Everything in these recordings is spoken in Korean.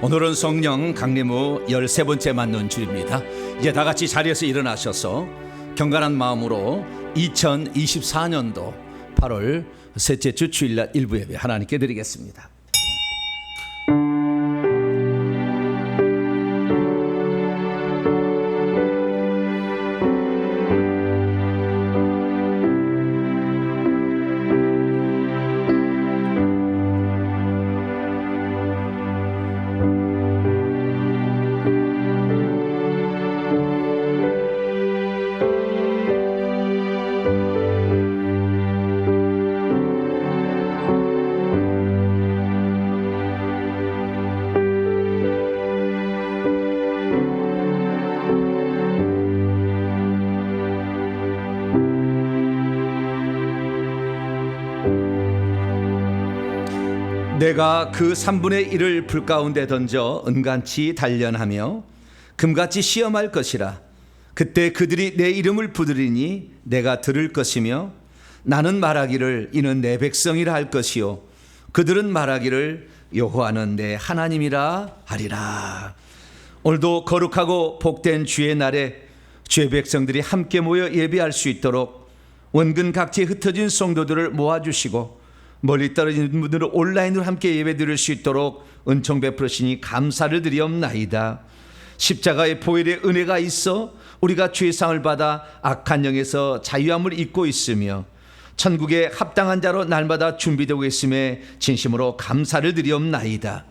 오늘은 성령 강림후 13번째 맞는 주일입니다. 이제 다 같이 자리에서 일어나셔서 경건한 마음으로 2024년도 8월 셋째 주 주일날 일부 예배 하나님께 드리겠습니다. 내가 그 3분의 1을 불 가운데 던져 은같이 단련하며 금같이 시험할 것이라. 그때 그들이 내 이름을 부르리니 내가 들을 것이며 나는 말하기를 이는 내 백성이라 할 것이요 그들은 말하기를 여호와는 내 하나님이라 하리라. 오늘도 거룩하고 복된 주의 날에 주의 백성들이 함께 모여 예배할 수 있도록 원근 각지에 흩어진 성도들을 모아주시고 멀리 떨어진 분들은 온라인으로 함께 예배 드릴 수 있도록 은총 베풀으시니 감사를 드리옵나이다. 십자가의 보혈의 은혜가 있어 우리가 죄상을 받아 악한 영에서 자유함을 입고 있으며 천국에 합당한 자로 날마다 준비되고 있음에 진심으로 감사를 드리옵나이다.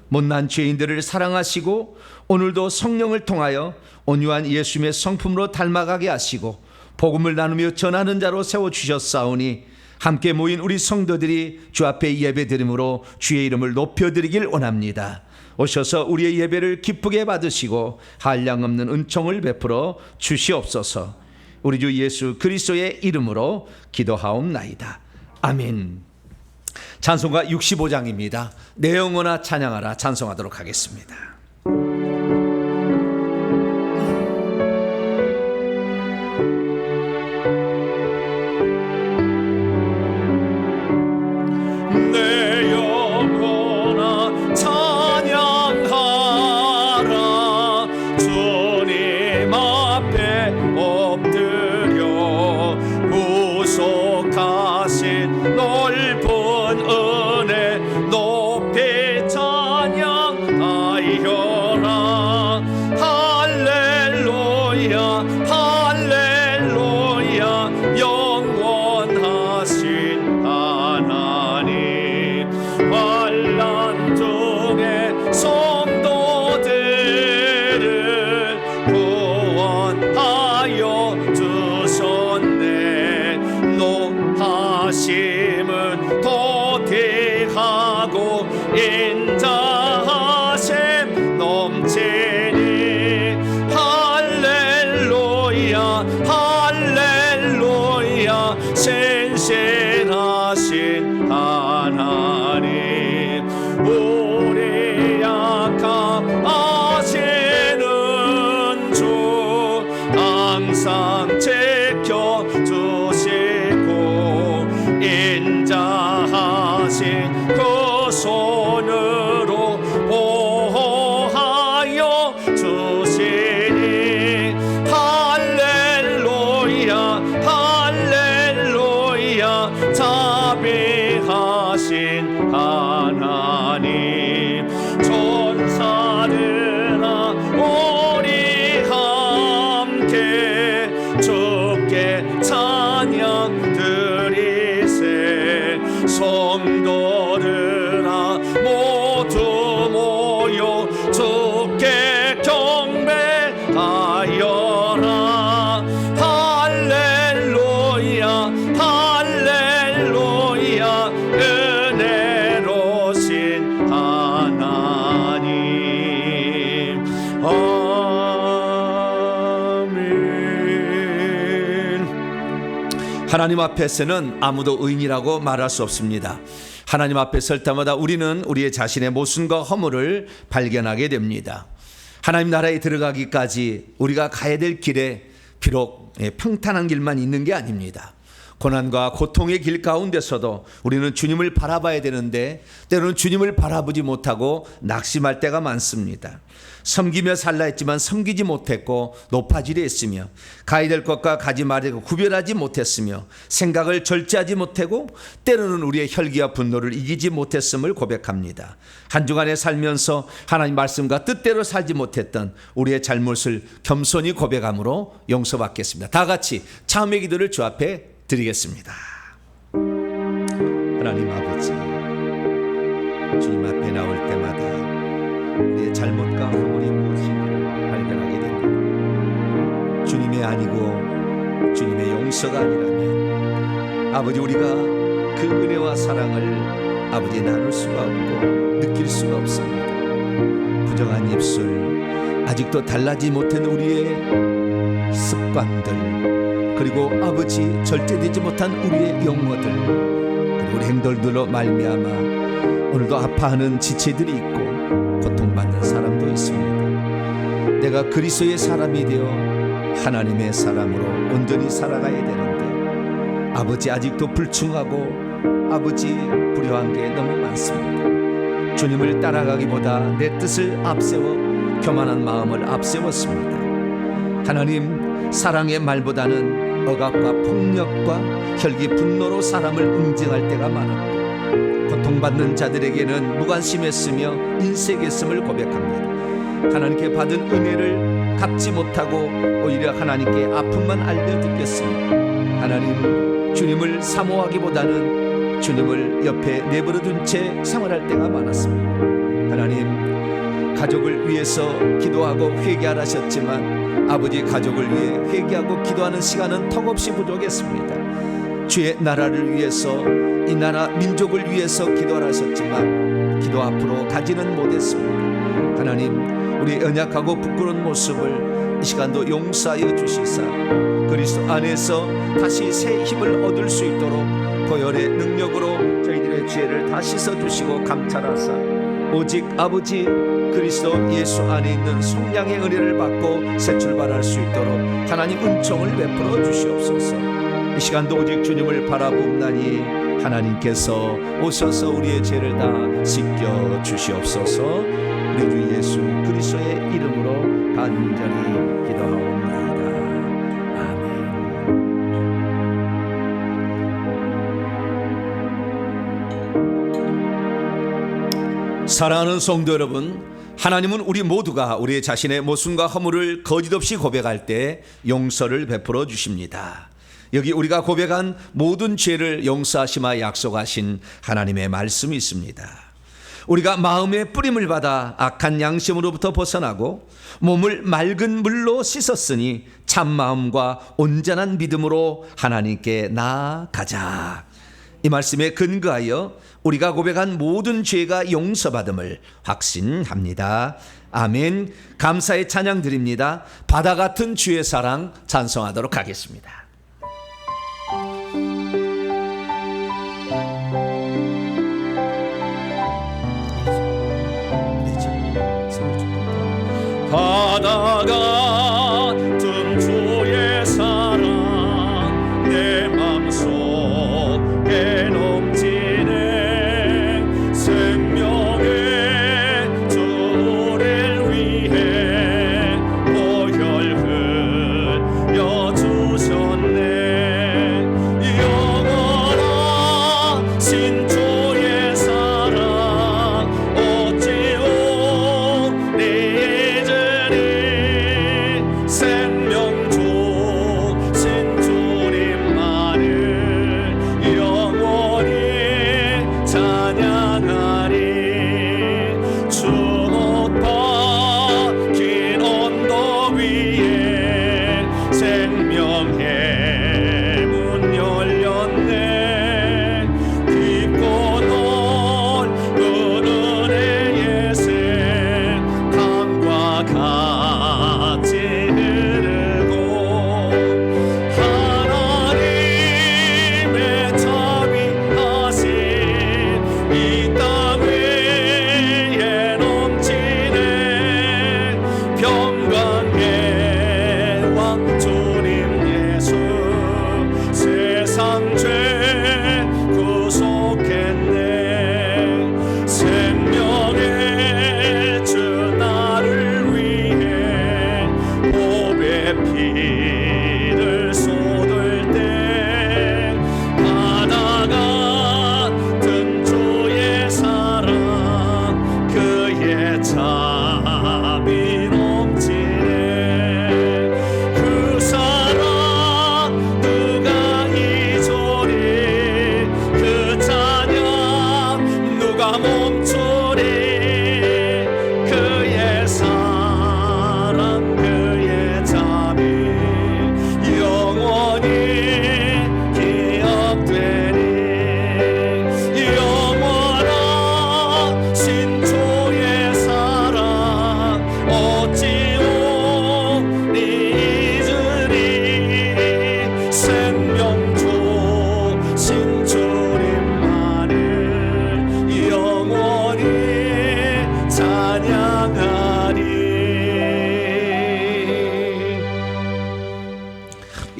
못난 죄인들을 사랑하시고 오늘도 성령을 통하여 온유한 예수님의 성품으로 닮아가게 하시고 복음을 나누며 전하는 자로 세워주셨사오니 함께 모인 우리 성도들이 주 앞에 예배드림으로 주의 이름을 높여드리길 원합니다. 오셔서 우리의 예배를 기쁘게 받으시고 한량없는 은총을 베풀어 주시옵소서. 우리 주 예수 그리스도의 이름으로 기도하옵나이다. 아멘. 찬송가 65장입니다. 내 영혼아 찬양하라 찬송하도록 하겠습니다. 신실하신 하나님 우리 약함 아시는 주 항상 지켜주시고 자비하신 하나님 천사들아 우리 함께 주께 찬양 드리세 성도들아 모두 모여 주께 경배하여라 할렐루야 할렐루야 은혜로신 하나님 아멘. 하나님 앞에서는 아무도 의인이라고 말할 수 없습니다. 하나님 앞에 설 때마다 우리는 우리의 자신의 모순과 허물을 발견하게 됩니다. 하나님 나라에 들어가기까지 우리가 가야 될 길에 비록 평탄한 길만 있는 게 아닙니다. 고난과 고통의 길 가운데서도 우리는 주님을 바라봐야 되는데 때로는 주님을 바라보지 못하고 낙심할 때가 많습니다. 섬기며 살라 했지만 섬기지 못했고 높아지려 했으며 가야 될 것과 가지 말고 구별하지 못했으며 생각을 절제하지 못하고 때로는 우리의 혈기와 분노를 이기지 못했음을 고백합니다. 한 주간에 살면서 하나님 말씀과 뜻대로 살지 못했던 우리의 잘못을 겸손히 고백함으로 용서받겠습니다. 다 같이 참회 기도를 주 앞에 드리겠습니다. 하나님 아버지, 주님 앞에 나올 때마다 우리의 잘못과 허물이 무엇인지를 발견하게 됩니다. 주님의 아니고 주님의 용서가 아니라면 아버지 우리가 그 은혜와 사랑을 아버지 나눌 수가 없고 느낄 수가 없습니다. 부정한 입술, 아직도 달라지 못한 우리의 습관들, 그리고 아버지 절제되지 못한 우리의 용어들, 그리고 우리 행동들로 말미암아 오늘도 아파하는 지체들이 있고 고통받는 사람도 있습니다. 내가 그리스도의 사람이 되어 하나님의 사람으로 온전히 살아가야 되는데 아버지 아직도 불충하고 아버지 불효한 게 너무 많습니다. 주님을 따라가기보다 내 뜻을 앞세워 교만한 마음을 앞세웠습니다. 하나님 사랑의 말보다는 억압과 폭력과 혈기 분노로 사람을 응징할 때가 많았고 고통받는 자들에게는 무관심했으며 인색했음을 고백합니다. 하나님께 받은 은혜를 갚지 못하고 오히려 하나님께 아픔만 알려드렸습니다. 하나님 주님을 사모하기보다는 주님을 옆에 내버려둔 채 생활할 때가 많았습니다. 하나님 가족을 위해서 기도하고 회개하라 하셨지만 아버지 가족을 위해 회개하고 기도하는 시간은 턱없이 부족했습니다. 주의 나라를 위해서 이 나라 민족을 위해서 기도하라 하셨지만 기도 앞으로 가지는 못했습니다. 하나님 우리 연약하고 부끄러운 모습을 이 시간도 용서하여 주시사 그리스도 안에서 다시 새 힘을 얻을 수 있도록 보혈의 능력으로 저희들의 죄를 다 씻어주시고 감찰하사 오직 아버지 그리스도 예수 안에 있는 성량의 은혜를 받고 새 출발할 수 있도록 하나님 은총을 베풀어 주시옵소서. 이 시간도 오직 주님을 바라봅나니 하나님께서 오셔서 우리의 죄를 다 씻겨 주시옵소서. 우리 주 예수 그리스도의 이름으로 간절히 기도하옵나이다. 아멘. 사랑하는 성도 여러분, 하나님은 우리 모두가 우리 자신의 모순과 허물을 거짓없이 고백할 때 용서를 베풀어 주십니다. 여기 우리가 고백한 모든 죄를 용서하시마 약속하신 하나님의 말씀이 있습니다. 우리가 마음의 뿌림을 받아 악한 양심으로부터 벗어나고 몸을 맑은 물로 씻었으니 참 마음과 온전한 믿음으로 하나님께 나아가자. 이 말씀에 근거하여 우리가 고백한 모든 죄가 용서받음을 확신합니다. 아멘. 감사의 찬양 드립니다. 바다 같은 주의 사랑 찬송하도록 하겠습니다. 바다 같은 주의 사랑 내 맘속에 넘치네 생명의 주를 위해 보혈 흘려 주셨네 영원한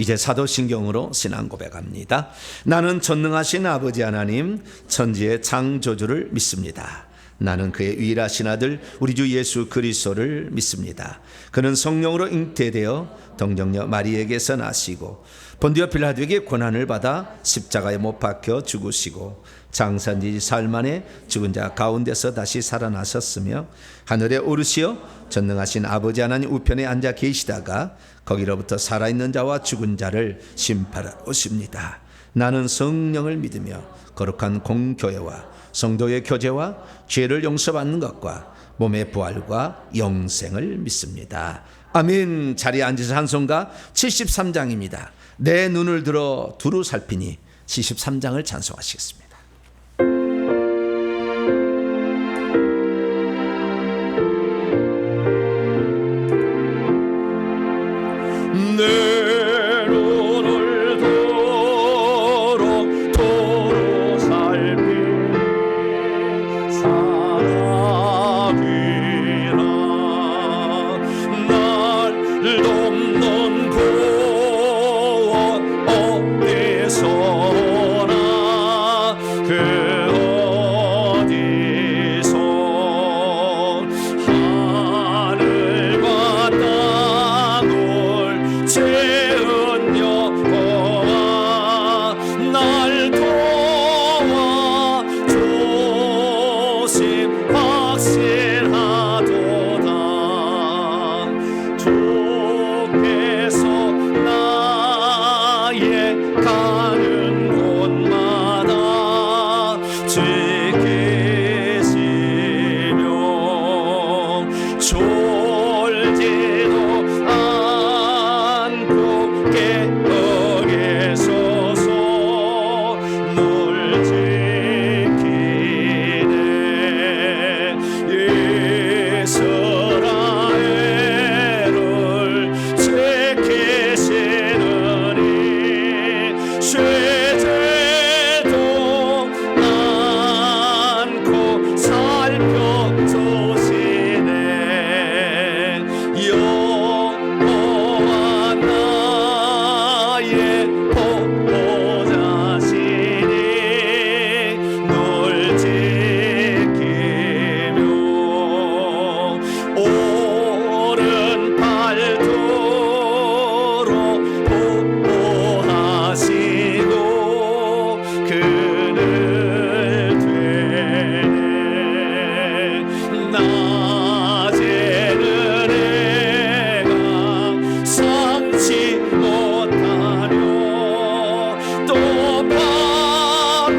이제 사도신경으로 신앙 고백합니다. 나는 전능하신 아버지 하나님 천지의 창조주를 믿습니다. 나는 그의 유일하신 아들 우리 주 예수 그리스도를 믿습니다. 그는 성령으로 잉태되어 동정녀 마리에게서 나시고 본디오 빌라도에게 고난을 받아 십자가에 못 박혀 죽으시고 장사지 사흘 만에 죽은 자 가운데서 다시 살아나셨으며 하늘에 오르시어 전능하신 아버지 하나님 우편에 앉아 계시다가 거기로부터 살아있는 자와 죽은 자를 심판하러 오십니다. 나는 성령을 믿으며 거룩한 공교회와 성도의 교제와 죄를 용서받는 것과 몸의 부활과 영생을 믿습니다. 아멘. 자리에 앉으셔서 한 손과 73장입니다. 내 눈을 들어 두루 살피니 73장을 찬송하시겠습니다. 내 눈을 들어 도로 살피니 사랑이라 날 돕는 구원 어디서나 그 어디서 하늘과 땅을 채은 여호와 날 도와 조심 확신하도다. 주께서 나의 가는 곳마다 지키시며 졸지도 않고 깨어게 서서 널 지키네. 이스라엘을 지키시느니 쇠죄도 않고 살펴주시네. 여호와 나의 보호자시니 널 지키며 오른팔도로 보호하시고 그늘 되네. 낮에는 내가 삼지 못하며 또 밤에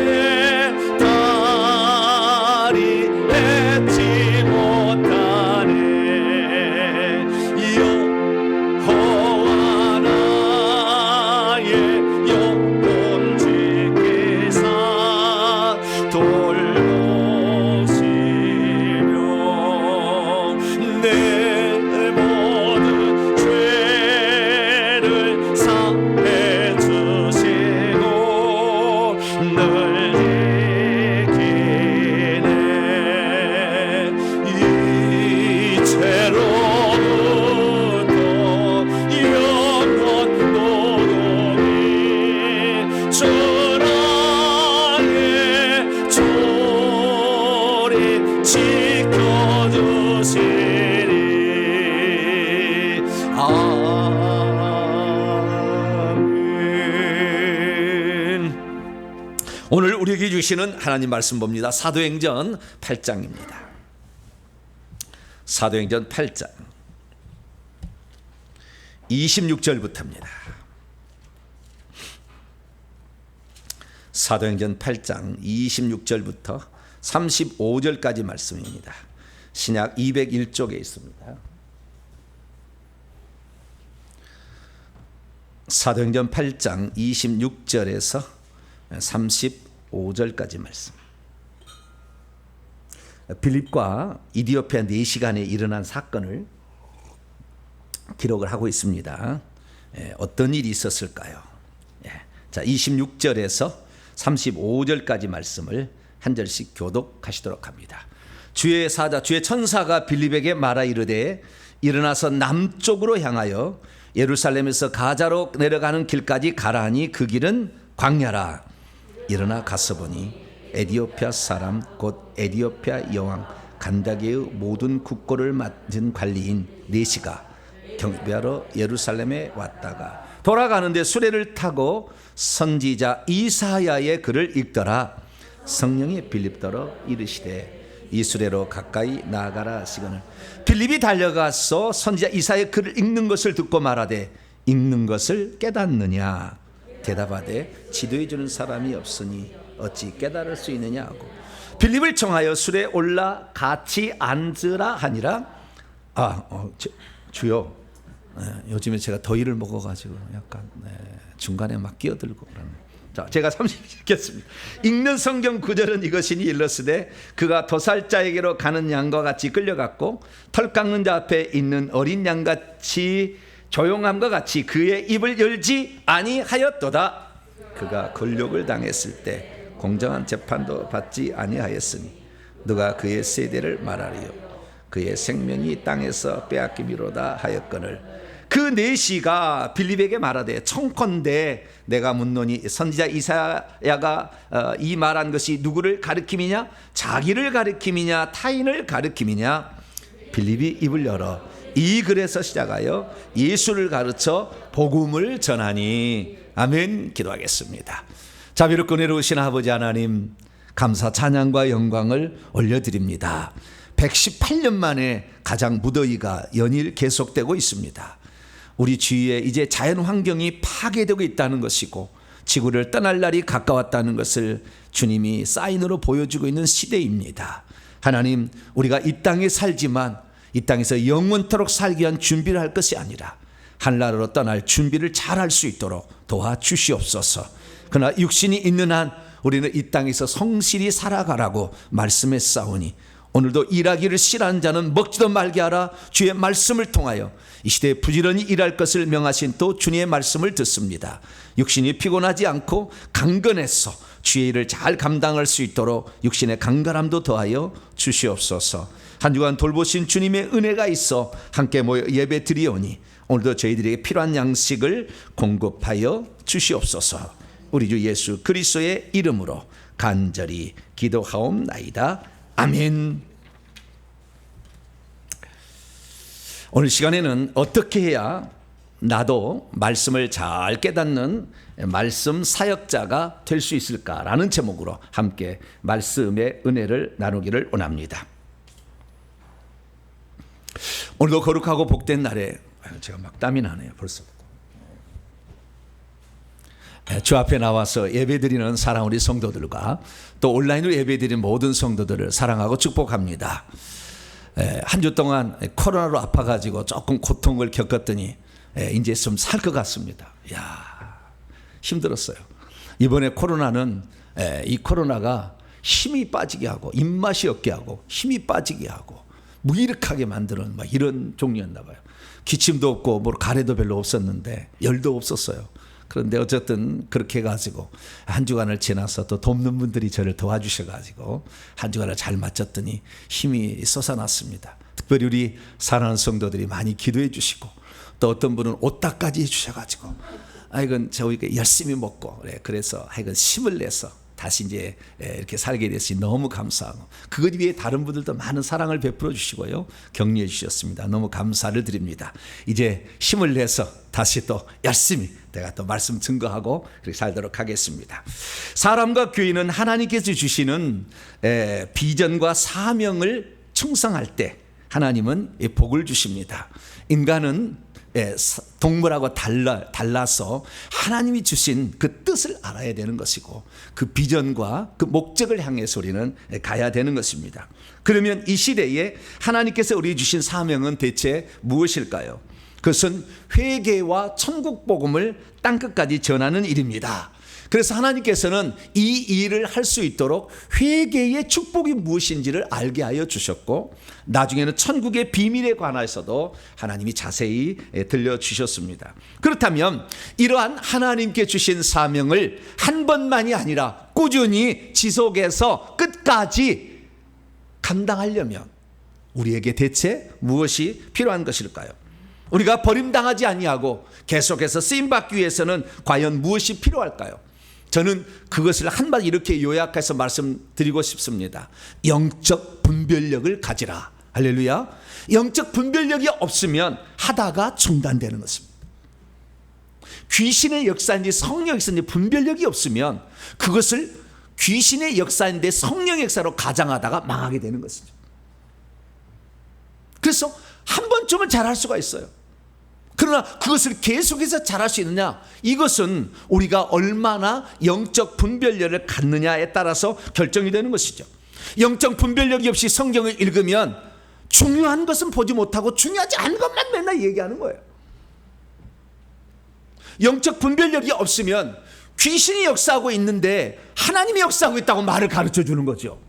달이 맺지 못하네. 여호와 나의 영혼 지키사 돌보시며 내 모든 죄를 사해 주시고 늘 지키네. 이제로부터 영원 노동이 전하의 조리 지켜주시리. 아멘. 오늘 우리에게 주시는 하나님 말씀 봅니다. 사도행전 8장입니다. 사도행전 8장 26절부터입니다. 사도행전 8장 26절부터 35절까지 말씀입니다. 신약 201쪽에 있습니다. 사도행전 8장 26절에서 35절까지 말씀. 빌립과 이디오피아 4시간에 일어난 사건을 기록을 하고 있습니다. 어떤 일이 있었을까요? 자, 26절에서 35절까지 말씀을 한 절씩 교독하시도록 합니다. 주의 사자, 주의 천사가 빌립에게 말하 이르되 일어나서 남쪽으로 향하여 예루살렘에서 가자로 내려가는 길까지 가라하니 그 길은 광야라. 일어나 가서 보니 에디오피아 사람 곧 에디오피아 여왕 간다게의 모든 국고를 맡은 관리인 네시가 경배하러 예루살렘에 왔다가 돌아가는데 수레를 타고 선지자 이사야의 글을 읽더라. 성령이 빌립더러 이르시되 이 수레로 가까이 나아가라 하시거늘 빌립이 달려가서 선지자 이사야의 글을 읽는 것을 듣고 말하되 읽는 것을 깨닫느냐. 대답하되 지도해 주는 사람이 없으니 어찌 깨달을 수 있느냐 하고 빌립을 청하여 수레에 올라 같이 앉으라 하니라. 주요, 요즘에 제가 더위를 먹어가지고 약간 중간에 막 끼어들고 그러네. 자, 제가 30절 읽겠습니다. 읽는 성경 구절은 이것이니 일러스되 그가 도살자에게로 가는 양과 같이 끌려갔고 털 깎는 자 앞에 있는 어린 양같이 조용함과 같이 그의 입을 열지 아니하였도다. 그가 권력을 당했을 때 공정한 재판도 받지 아니하였으니 누가 그의 세대를 말하리요. 그의 생명이 땅에서 빼앗김이로다 하였거늘 그 네시가 빌립에게 말하되 청컨대 내가 묻노니 선지자 이사야가 이 말한 것이 누구를 가리킴이냐 자기를 가리킴이냐 타인을 가리킴이냐. 빌립이 입을 열어 이 글에서 시작하여 예수를 가르쳐 복음을 전하니. 아멘. 기도하겠습니다. 자비롭고 은혜로우신 아버지 하나님, 감사 찬양과 영광을 올려드립니다. 118년 만에 가장 무더위가 연일 계속되고 있습니다. 우리 주위에 이제 자연 환경이 파괴되고 있다는 것이고 지구를 떠날 날이 가까웠다는 것을 주님이 사인으로 보여주고 있는 시대입니다. 하나님, 우리가 이 땅에 살지만 이 땅에서 영원토록 살기 위한 준비를 할 것이 아니라 하늘나라로 떠날 준비를 잘 할 수 있도록 도와주시옵소서. 그러나 육신이 있는 한 우리는 이 땅에서 성실히 살아가라고 말씀했사오니 오늘도 일하기를 싫어하는 자는 먹지도 말게 하라. 주의 말씀을 통하여 이 시대에 부지런히 일할 것을 명하신 또 주님의 말씀을 듣습니다. 육신이 피곤하지 않고 강건해서 주의 일을 잘 감당할 수 있도록 육신의 강건함도 더하여 주시옵소서. 한 주간 돌보신 주님의 은혜가 있어 함께 모여 예배 드리오니 오늘도 저희들에게 필요한 양식을 공급하여 주시옵소서. 우리 주 예수 그리스도의 이름으로 간절히 기도하옵나이다. 아멘. 오늘 시간에는 어떻게 해야 나도 말씀을 잘 깨닫는 말씀 사역자가 될 수 있을까라는 제목으로 함께 말씀의 은혜를 나누기를 원합니다. 오늘도 거룩하고 복된 날에 제가 막 땀이 나네요. 벌써부터. 주 앞에 나와서 예배드리는 사랑 우리 성도들과 또 온라인으로 예배드리는 모든 성도들을 사랑하고 축복합니다. 한 주 동안 코로나로 아파가지고 조금 고통을 겪었더니 이제 좀 살 것 같습니다. 이야, 힘들었어요. 이번에 코로나는 이 코로나가 힘이 빠지게 하고 입맛이 없게 하고 힘이 빠지게 하고 무기력하게 만드는 막 이런 종류였나 봐요. 기침도 없고 뭐 가래도 별로 없었는데 열도 없었어요. 그런데 어쨌든 그렇게 해가지고 한 주간을 지나서 또 돕는 분들이 저를 도와주셔가지고 한 주간을 잘 마쳤더니 힘이 솟아났습니다. 특별히 우리 사랑하는 성도들이 많이 기도해 주시고 또 어떤 분은 옷다까지 해주셔가지고 이건 저희가 열심히 먹고 그래서 하여간 힘을 내서 다시 이제 이렇게 살게 됐으니 너무 감사하고 그것 위에 다른 분들도 많은 사랑을 베풀어 주시고요 격려해 주셨습니다. 너무 감사를 드립니다. 이제 힘을 내서 다시 또 열심히 내가 또 말씀 증거하고 그렇게 살도록 하겠습니다. 사람과 교회는 하나님께서 주시는 비전과 사명을 충성할 때 하나님은 복을 주십니다. 인간은 동물하고 달라서 하나님이 주신 그 뜻을 알아야 되는 것이고 그 비전과 그 목적을 향해서 우리는 가야 되는 것입니다. 그러면 이 시대에 하나님께서 우리 주신 사명은 대체 무엇일까요? 그것은 회개와 천국 복음을 땅끝까지 전하는 일입니다. 그래서 하나님께서는 이 일을 할 수 있도록 회개의 축복이 무엇인지를 알게 하여 주셨고 나중에는 천국의 비밀에 관해서도 하나님이 자세히 들려주셨습니다. 그렇다면 이러한 하나님께 주신 사명을 한 번만이 아니라 꾸준히 지속해서 끝까지 감당하려면 우리에게 대체 무엇이 필요한 것일까요? 우리가 버림당하지 아니하고 계속해서 쓰임받기 위해서는 과연 무엇이 필요할까요? 저는 그것을 한마디 이렇게 요약해서 말씀드리고 싶습니다. 영적 분별력을 가지라. 할렐루야. 영적 분별력이 없으면 하다가 중단되는 것입니다. 귀신의 역사인지 성령의 역사인지 분별력이 없으면 그것을 귀신의 역사인데 성령의 역사로 가장하다가 망하게 되는 것이죠. 그래서 한 번쯤은 잘할 수가 있어요. 그러나 그것을 계속해서 잘할 수 있느냐, 이것은 우리가 얼마나 영적 분별력을 갖느냐에 따라서 결정이 되는 것이죠. 영적 분별력이 없이 성경을 읽으면 중요한 것은 보지 못하고 중요하지 않은 것만 맨날 얘기하는 거예요. 영적 분별력이 없으면 귀신이 역사하고 있는데 하나님이 역사하고 있다고 말을 가르쳐 주는 거죠.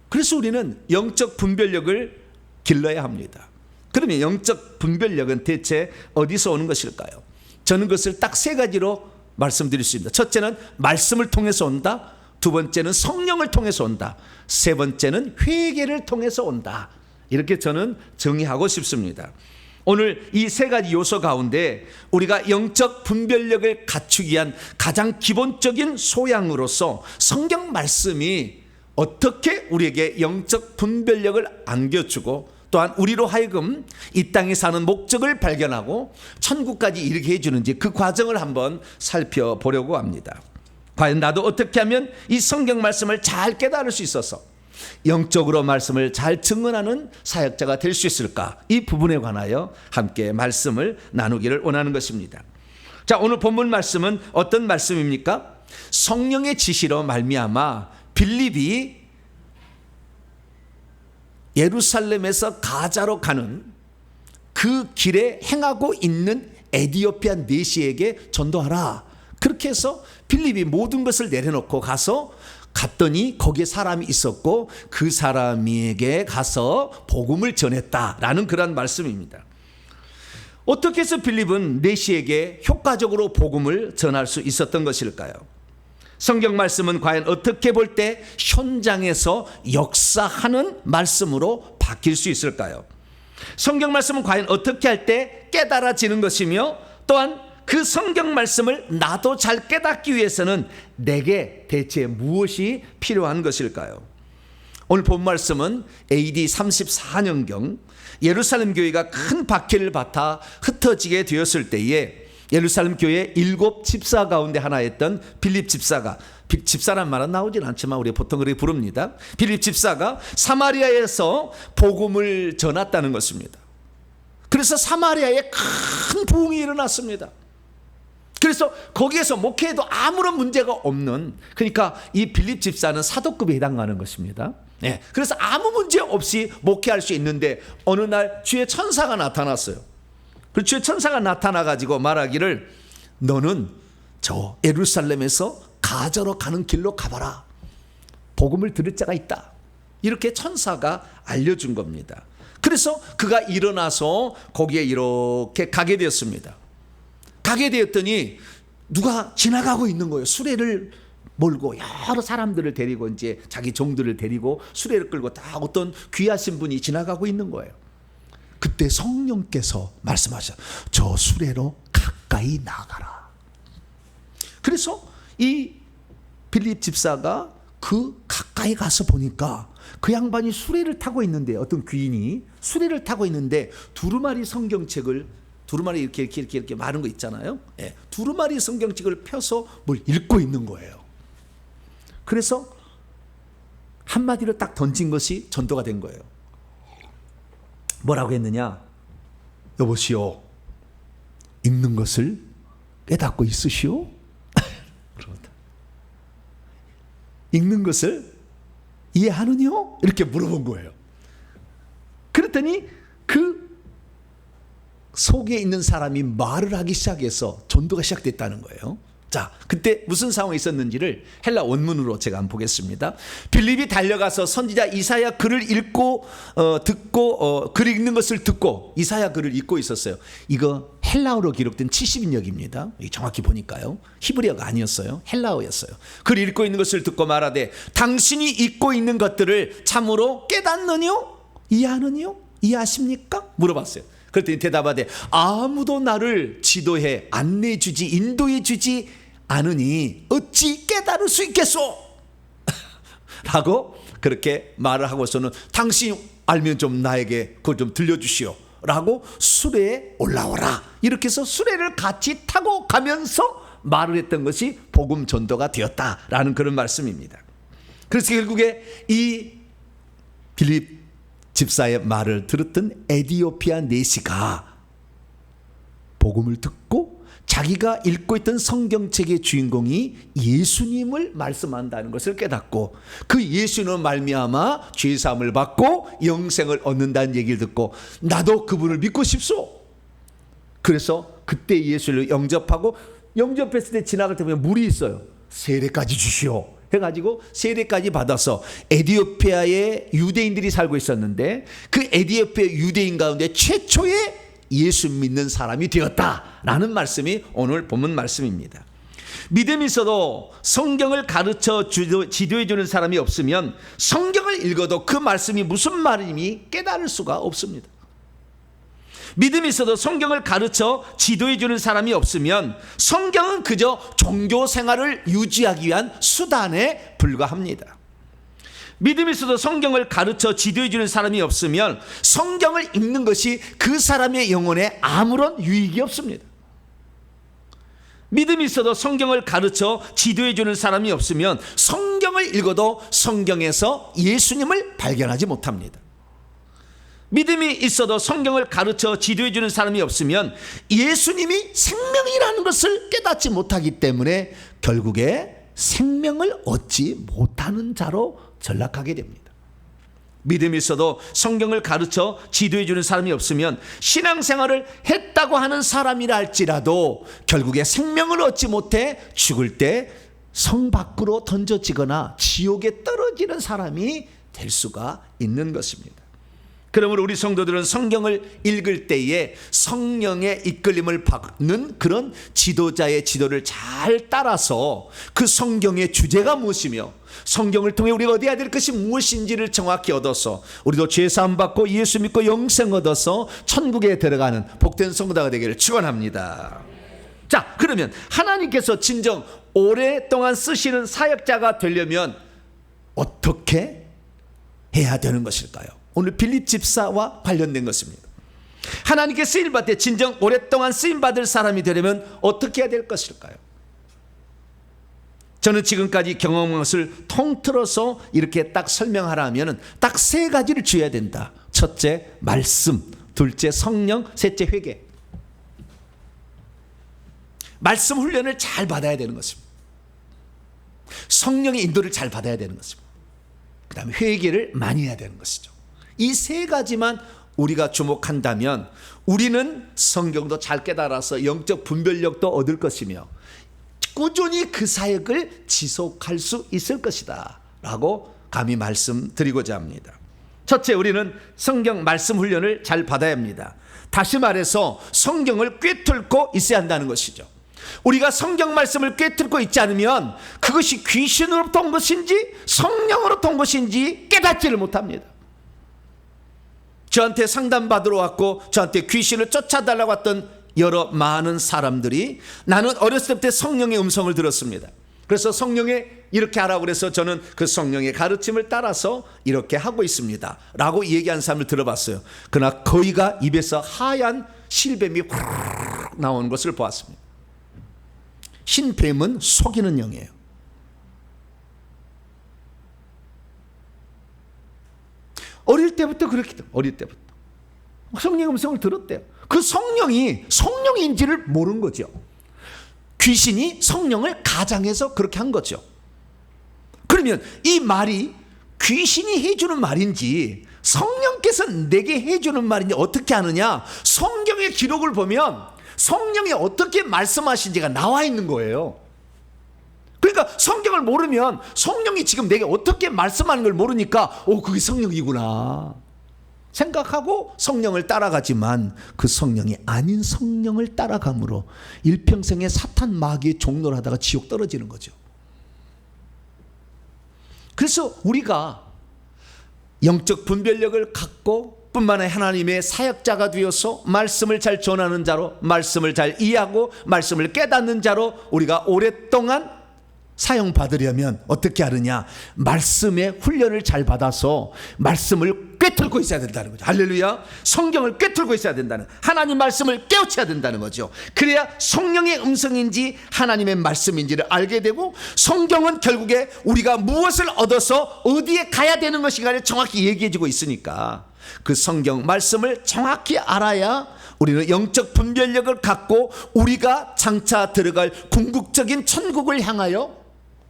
그래서 우리는 영적 분별력을 길러야 합니다. 그러면 영적 분별력은 대체 어디서 오는 것일까요? 저는 그것을 딱 세 가지로 말씀드릴 수 있습니다. 첫째는 말씀을 통해서 온다. 두 번째는 성령을 통해서 온다. 세 번째는 회개를 통해서 온다. 이렇게 저는 정의하고 싶습니다. 오늘 이 세 가지 요소 가운데 우리가 영적 분별력을 갖추기 위한 가장 기본적인 소양으로서 성경 말씀이 어떻게 우리에게 영적 분별력을 안겨주고 또한 우리로 하여금 이 땅에 사는 목적을 발견하고 천국까지 이르게 해주는지 그 과정을 한번 살펴보려고 합니다. 과연 나도 어떻게 하면 이 성경 말씀을 잘 깨달을 수 있어서 영적으로 말씀을 잘 증언하는 사역자가 될 수 있을까? 이 부분에 관하여 함께 말씀을 나누기를 원하는 것입니다. 자, 오늘 본문 말씀은 어떤 말씀입니까? 성령의 지시로 말미암아 빌립이 예루살렘에서 가자로 가는 그 길에 행하고 있는 에디오피아 내시에게 전도하라. 그렇게 해서 빌립이 모든 것을 내려놓고 갔더니 거기에 사람이 있었고 그 사람에게 가서 복음을 전했다라는 그런 말씀입니다. 어떻게 해서 빌립은 내시에게 효과적으로 복음을 전할 수 있었던 것일까요? 성경 말씀은 과연 어떻게 볼 때 현장에서 역사하는 말씀으로 바뀔 수 있을까요? 성경 말씀은 과연 어떻게 할 때 깨달아지는 것이며 또한 그 성경 말씀을 나도 잘 깨닫기 위해서는 내게 대체 무엇이 필요한 것일까요? 오늘 본 말씀은 AD 34년경 예루살렘 교회가 큰 박해를 받아 흩어지게 되었을 때에 예루살렘 교회 7 집사 가운데 하나였던 빌립 집사가, 집사란 말은 나오진 않지만 우리 보통 그렇게 부릅니다. 빌립 집사가 사마리아에서 복음을 전했다는 것입니다. 그래서 사마리아에 큰 부흥이 일어났습니다. 그래서 거기에서 목회에도 아무런 문제가 없는, 그러니까 이 빌립 집사는 사도급에 해당하는 것입니다. 네, 그래서 아무 문제 없이 목회할 수 있는데 어느 날 주의 천사가 나타났어요. 그 주의 천사가 나타나가지고 말하기를 너는 저 예루살렘에서 가자로 가는 길로 가봐라. 복음을 들을 자가 있다. 이렇게 천사가 알려준 겁니다. 그래서 그가 일어나서 거기에 이렇게 가게 되었습니다. 가게 되었더니 누가 지나가고 있는 거예요. 수레를 몰고 여러 사람들을 데리고 이제 자기 종들을 데리고 수레를 끌고 딱 어떤 귀하신 분이 지나가고 있는 거예요. 그때 성령께서 말씀하셔. 저 수레로 가까이 나가라. 그래서 이 빌립 집사가 그 가까이 가서 보니까 그 양반이 수레를 타고 있는데, 어떤 귀인이 수레를 타고 있는데 두루마리 성경책을, 두루마리 이렇게 많은 거 있잖아요. 예, 두루마리 성경책을 펴서 뭘 읽고 있는 거예요. 그래서 한마디로 딱 던진 것이 전도가 된 거예요. 뭐라고 했느냐? 여보시오, 읽는 것을 깨닫고 있으시오? 읽는 것을 이해하느뇨? 이렇게 물어본 거예요. 그랬더니 그 속에 있는 사람이 말을 하기 시작해서 전도가 시작됐다는 거예요. 자, 그때 무슨 상황이 있었는지를 헬라 원문으로 제가 한번 보겠습니다. 빌립이 달려가서 선지자 이사야 글을 읽고 글 읽는 것을 듣고, 이사야 글을 읽고 있었어요. 이거 헬라어로 기록된 70인역입니다. 정확히 보니까요. 히브리어가 아니었어요. 헬라어였어요. 글 읽고 있는 것을 듣고 말하되 당신이 읽고 있는 것들을 참으로 깨닫느뇨? 이해하느뇨? 이해하십니까? 물어봤어요. 그랬더니 대답하되 아무도 나를 지도해 안내해 주지 인도해 주지 않으니 어찌 깨달을 수 있겠소? 라고 그렇게 말을 하고서는 당신 알면 좀 나에게 그걸 좀 들려주시오 라고 수레에 올라오라, 이렇게 해서 수레를 같이 타고 가면서 말을 했던 것이 복음 전도가 되었다라는 그런 말씀입니다. 그래서 결국에 이 빌립 집사의 말을 들었던 에디오피아 내시가 복음을 듣고 자기가 읽고 있던 성경책의 주인공이 예수님을 말씀한다는 것을 깨닫고 그 예수님을 말미암아 죄사함을 받고 영생을 얻는다는 얘기를 듣고 나도 그분을 믿고 싶소. 그래서 그때 예수를 영접하고, 영접했을 때 지나갈 때 보면 물이 있어요. 세례까지 주시오 해가지고 세례까지 받아서 에디오피아에 유대인들이 살고 있었는데 그 에디오피아 유대인 가운데 최초의 예수 믿는 사람이 되었다라는 말씀이 오늘 본문 말씀입니다. 믿음이 있어도 성경을 가르쳐 지도해 주는 사람이 없으면 성경을 읽어도 그 말씀이 무슨 말인지 깨달을 수가 없습니다. 믿음이 있어도 성경을 가르쳐 지도해 주는 사람이 없으면 성경은 그저 종교 생활을 유지하기 위한 수단에 불과합니다. 믿음이 있어도 성경을 가르쳐 지도해 주는 사람이 없으면 성경을 읽는 것이 그 사람의 영혼에 아무런 유익이 없습니다. 믿음이 있어도 성경을 가르쳐 지도해 주는 사람이 없으면 성경을 읽어도 성경에서 예수님을 발견하지 못합니다. 믿음이 있어도 성경을 가르쳐 지도해 주는 사람이 없으면 예수님이 생명이라는 것을 깨닫지 못하기 때문에 결국에 생명을 얻지 못하는 자로 전락하게 됩니다. 믿음이 있어도 성경을 가르쳐 지도해 주는 사람이 없으면 신앙생활을 했다고 하는 사람이라 할지라도 결국에 생명을 얻지 못해 죽을 때 성 밖으로 던져지거나 지옥에 떨어지는 사람이 될 수가 있는 것입니다. 그러므로 우리 성도들은 성경을 읽을 때에 성령의 이끌림을 받는 그런 지도자의 지도를 잘 따라서 그 성경의 주제가 무엇이며 성경을 통해 우리가 얻어야 될 것이 무엇인지를 정확히 얻어서 우리도 죄사함 받고 예수 믿고 영생 얻어서 천국에 들어가는 복된 성도가 되기를 축원합니다. 자, 그러면 하나님께서 진정 오랫동안 쓰시는 사역자가 되려면 어떻게 해야 되는 것일까요? 오늘 빌립 집사와 관련된 것입니다. 하나님께 쓰임받을 때 진정 오랫동안 쓰임받을 사람이 되려면 어떻게 해야 될 것일까요? 저는 지금까지 경험한 것을 통틀어서 이렇게 딱 설명하라면 딱 세 가지를 주어야 된다. 첫째, 말씀. 둘째, 성령. 셋째, 회개. 말씀 훈련을 잘 받아야 되는 것입니다. 성령의 인도를 잘 받아야 되는 것입니다. 그 다음에 회개를 많이 해야 되는 것이죠. 이 세 가지만 우리가 주목한다면 우리는 성경도 잘 깨달아서 영적 분별력도 얻을 것이며 꾸준히 그 사역을 지속할 수 있을 것이다 라고 감히 말씀드리고자 합니다. 첫째, 우리는 성경 말씀 훈련을 잘 받아야 합니다. 다시 말해서 성경을 꿰뚫고 있어야 한다는 것이죠. 우리가 성경 말씀을 꿰뚫고 있지 않으면 그것이 귀신으로부터 온 것인지 성령으로부터 온 것인지 깨닫지를 못합니다. 저한테 상담받으러 왔고 저한테 귀신을 쫓아달라고 왔던 여러 많은 사람들이 나는 어렸을 때 성령의 음성을 들었습니다. 그래서 성령에 이렇게 하라고 그래서 저는 그 성령의 가르침을 따라서 이렇게 하고 있습니다 라고 얘기한 사람을 들어봤어요. 그러나 거의가 입에서 하얀 실뱀이 후루룩 나오는 것을 보았습니다. 흰뱀은 속이는 영이에요. 어릴 때부터 그렇게 어릴 때부터 성령의 음성을 들었대요. 그 성령이 성령인지를 모르는 거죠. 귀신이 성령을 가장해서 그렇게 한 거죠. 그러면 이 말이 귀신이 해주는 말인지 성령께서 내게 해주는 말인지 어떻게 아느냐? 성경의 기록을 보면 성령이 어떻게 말씀하신지가 나와 있는 거예요. 그러니까 성경을 모르면 성령이 지금 내게 어떻게 말씀하는 걸 모르니까 그게 성령이구나 생각하고 성령을 따라가지만 그 성령이 아닌 성령을 따라감으로 일평생에 사탄 마귀의 종노를 하다가 지옥 떨어지는 거죠. 그래서 우리가 영적 분별력을 갖고 뿐만 아니라 하나님의 사역자가 되어서 말씀을 잘 전하는 자로, 말씀을 잘 이해하고 말씀을 깨닫는 자로 우리가 오랫동안 사용받으려면 어떻게 하느냐? 말씀의 훈련을 잘 받아서 말씀을 꿰뚫고 있어야 된다는 거죠. 할렐루야. 성경을 꿰뚫고 있어야 된다는, 하나님 말씀을 깨우쳐야 된다는 거죠. 그래야 성령의 음성인지 하나님의 말씀인지를 알게 되고, 성경은 결국에 우리가 무엇을 얻어서 어디에 가야 되는 것인가를 정확히 얘기해 주고 있으니까 그 성경 말씀을 정확히 알아야 우리는 영적 분별력을 갖고 우리가 장차 들어갈 궁극적인 천국을 향하여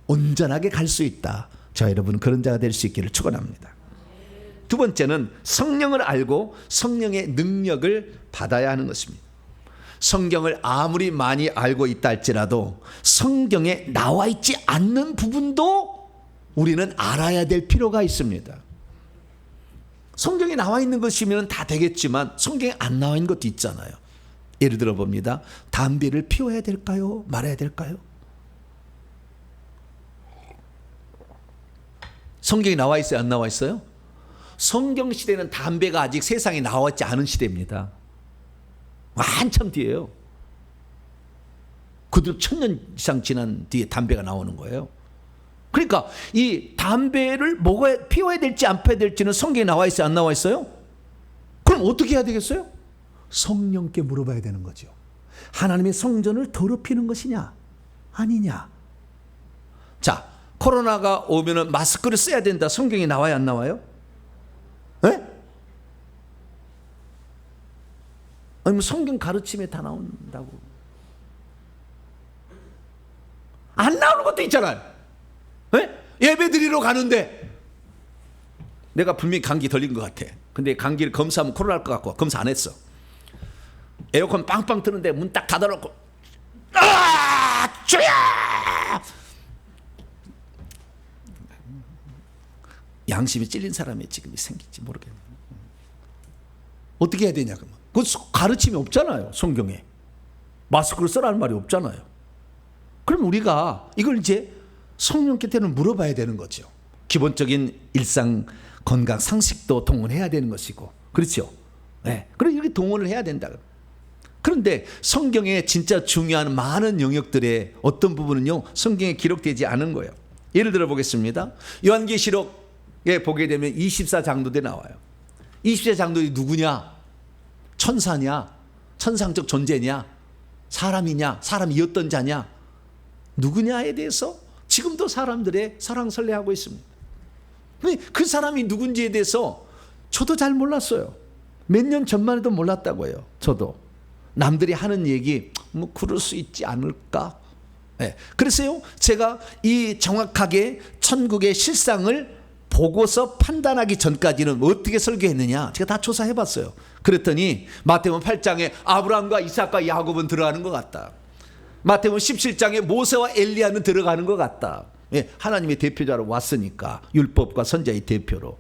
온전하게 갈 수 있다. 자, 여러분, 그런 자가 될 수 있기를 축원합니다. 두 번째는 성령을 알고 성령의 능력을 받아야 하는 것입니다. 성경을 아무리 많이 알고 있다 할지라도 성경에 나와 있지 않는 부분도 우리는 알아야 될 필요가 있습니다. 성경에 나와 있는 것이면 다 되겠지만 성경에 안 나와 있는 것도 있잖아요. 예를 들어 봅니다. 담배를 피워야 될까요? 말아야 될까요? 성경에 나와 있어요? 안 나와 있어요? 성경 시대는 담배가 아직 세상에 나왔지 않은 시대입니다. 한참 뒤에요. 그들 1000년 이상 지난 뒤에 담배가 나오는 거예요. 그러니까 이 담배를 피워야 될지 안 피워야 될지는 성경에 나와 있어요? 안 나와 있어요? 그럼 어떻게 해야 되겠어요? 성령께 물어봐야 되는 거죠. 하나님의 성전을 더럽히는 것이냐 아니냐. 자, 코로나가 오면은 마스크를 써야 된다. 성경에 나와요, 안 나와요? 네? 아니면 성경 가르침에 다 나온다고. 안 나오는 것도 있잖아요. 네? 예배 드리러 가는데 내가 분명히 감기 걸린 것 같아. 근데 감기를 검사하면 코로나 할 것 같고 검사 안 했어. 에어컨 빵빵 트는데 문 딱 닫아놓고 주야! 양심이 찔린 사람이 지금 생길지 모르겠네. 어떻게 해야 되냐 그러면. 그 가르침이 없잖아요. 성경에 마스크를 쓰라는 말이 없잖아요. 그럼 우리가 이걸 이제 성령께는 물어봐야 되는 거죠. 기본적인 일상 건강 상식도 동원해야 되는 것이고, 그렇죠? 네. 그럼 이렇게 동원을 해야 된다. 그런데 성경에 진짜 중요한 많은 영역들의 어떤 부분은요 성경에 기록되지 않은 거예요. 예를 들어 보겠습니다. 요한계시록에 보게 되면 24장로들이 나와요. 24장로들이 누구냐? 천사냐? 천상적 존재냐? 사람이냐? 사람이었던 자냐? 누구냐에 대해서 지금도 사람들의 설레하고 있습니다. 그 사람이 누군지에 대해서 저도 잘 몰랐어요. 몇 년 전만 해도 몰랐다고요. 저도 남들이 하는 얘기 뭐 그럴 수 있지 않을까. 네. 그래서요 제가 이 정확하게 천국의 실상을 보고서 판단하기 전까지는 어떻게 설교했느냐 제가 다 조사해봤어요. 그랬더니 마태복음 8장에 아브라함과 이삭과 야곱은 들어가는 것 같다. 마태복음 17장에 모세와 엘리야는 들어가는 것 같다. 예, 하나님의 대표자로 왔으니까 율법과 선자의 대표로.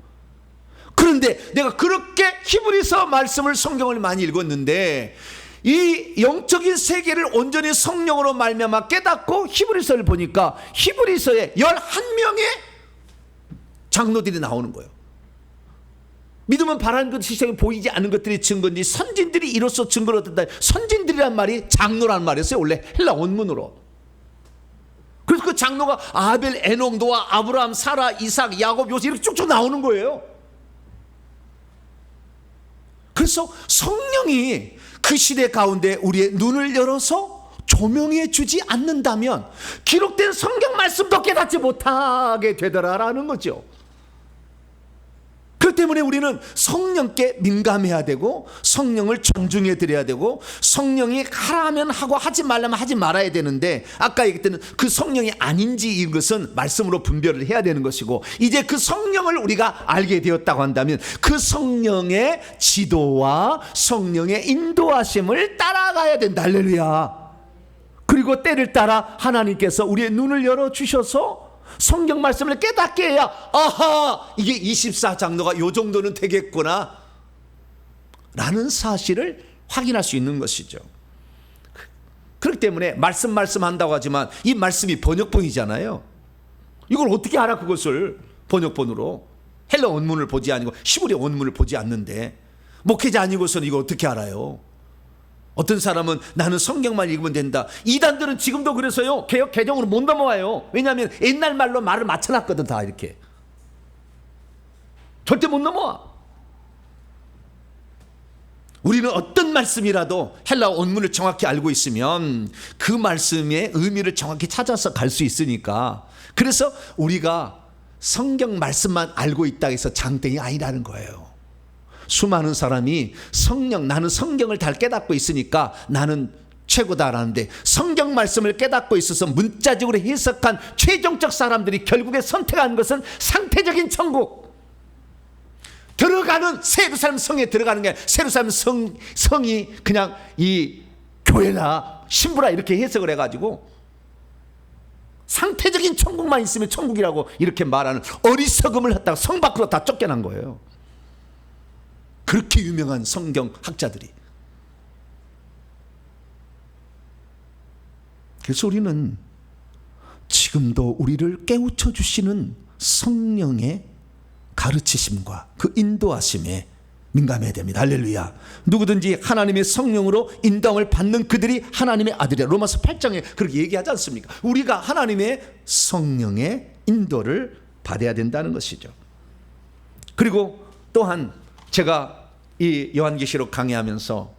그런데 내가 그렇게 히브리서 말씀을 성경을 많이 읽었는데 이 영적인 세계를 온전히 성령으로 말미암아 깨닫고 히브리서를 보니까 히브리서에 11명의 장로들이 나오는 거예요. 믿으면 바라는 것 시장에 보이지 않는 것들이 증거인지 선진들이 이로써 증거를 얻는다. 선진들이란 말이 장로란 말이었어요. 원래 헬라 원문으로. 그래서 그 장로가 아벨, 에녹, 노아, 아브라함, 사라, 이삭, 야곱, 요셉 이렇게 쭉쭉 나오는 거예요. 그래서 성령이 그 시대 가운데 우리의 눈을 열어서 조명해 주지 않는다면 기록된 성경 말씀도 깨닫지 못하게 되더라라는 거죠. 그렇기 때문에 우리는 성령께 민감해야 되고 성령을 존중해 드려야 되고 성령이 하라 하면 하고 하지 말라면 하지 말아야 되는데 아까 얘기했던 그 성령이 아닌지 이것은 말씀으로 분별을 해야 되는 것이고 이제 그 성령을 우리가 알게 되었다고 한다면 그 성령의 지도와 성령의 인도하심을 따라가야 된다. 할렐루야. 그리고 때를 따라 하나님께서 우리의 눈을 열어주셔서 성경 말씀을 깨닫게 해야 아하 이게 24장로가 요 정도는 되겠구나 라는 사실을 확인할 수 있는 것이죠. 그렇기 때문에 말씀 한다고 하지만 이 말씀이 번역본이잖아요. 이걸 어떻게 알아? 그것을 번역본으로 헬라 원문을 보지 아니고 히브리 원문을 보지 않는데 목회자 아니고서는 이거 어떻게 알아요? 어떤 사람은 나는 성경만 읽으면 된다. 이단들은 지금도 그래서요, 개역 개정으로 못 넘어와요. 왜냐하면 옛날 말로 말을 맞춰놨거든. 다 이렇게 절대 못 넘어와. 우리는 어떤 말씀이라도 헬라어 원문을 정확히 알고 있으면 그 말씀의 의미를 정확히 찾아서 갈 수 있으니까, 그래서 우리가 성경 말씀만 알고 있다 해서 장땡이 아니라는 거예요. 수많은 사람이 나는 성경을 잘 깨닫고 있으니까 나는 최고다라는데, 성경 말씀을 깨닫고 있어서 문자적으로 해석한 최종적 사람들이 결국에 선택한 것은 상태적인 천국, 들어가는 세루살렘 성에 들어가는 게 아니라 세루살렘 성이 그냥 이 교회나 신부라 이렇게 해석을 해가지고 상태적인 천국만 있으면 천국이라고 이렇게 말하는 어리석음을 갖다가 성 밖으로 다 쫓겨난 거예요. 그렇게 유명한 성경학자들이. 그래서 우리는 지금도 우리를 깨우쳐 주시는 성령의 가르치심과 그 인도하심에 민감해야 됩니다. 할렐루야. 누구든지 하나님의 성령으로 인도함을 받는 그들이 하나님의 아들이야. 로마서 8장에 그렇게 얘기하지 않습니까? 우리가 하나님의 성령의 인도를 받아야 된다는 것이죠. 그리고 또한 제가 이 요한계시록 강의하면서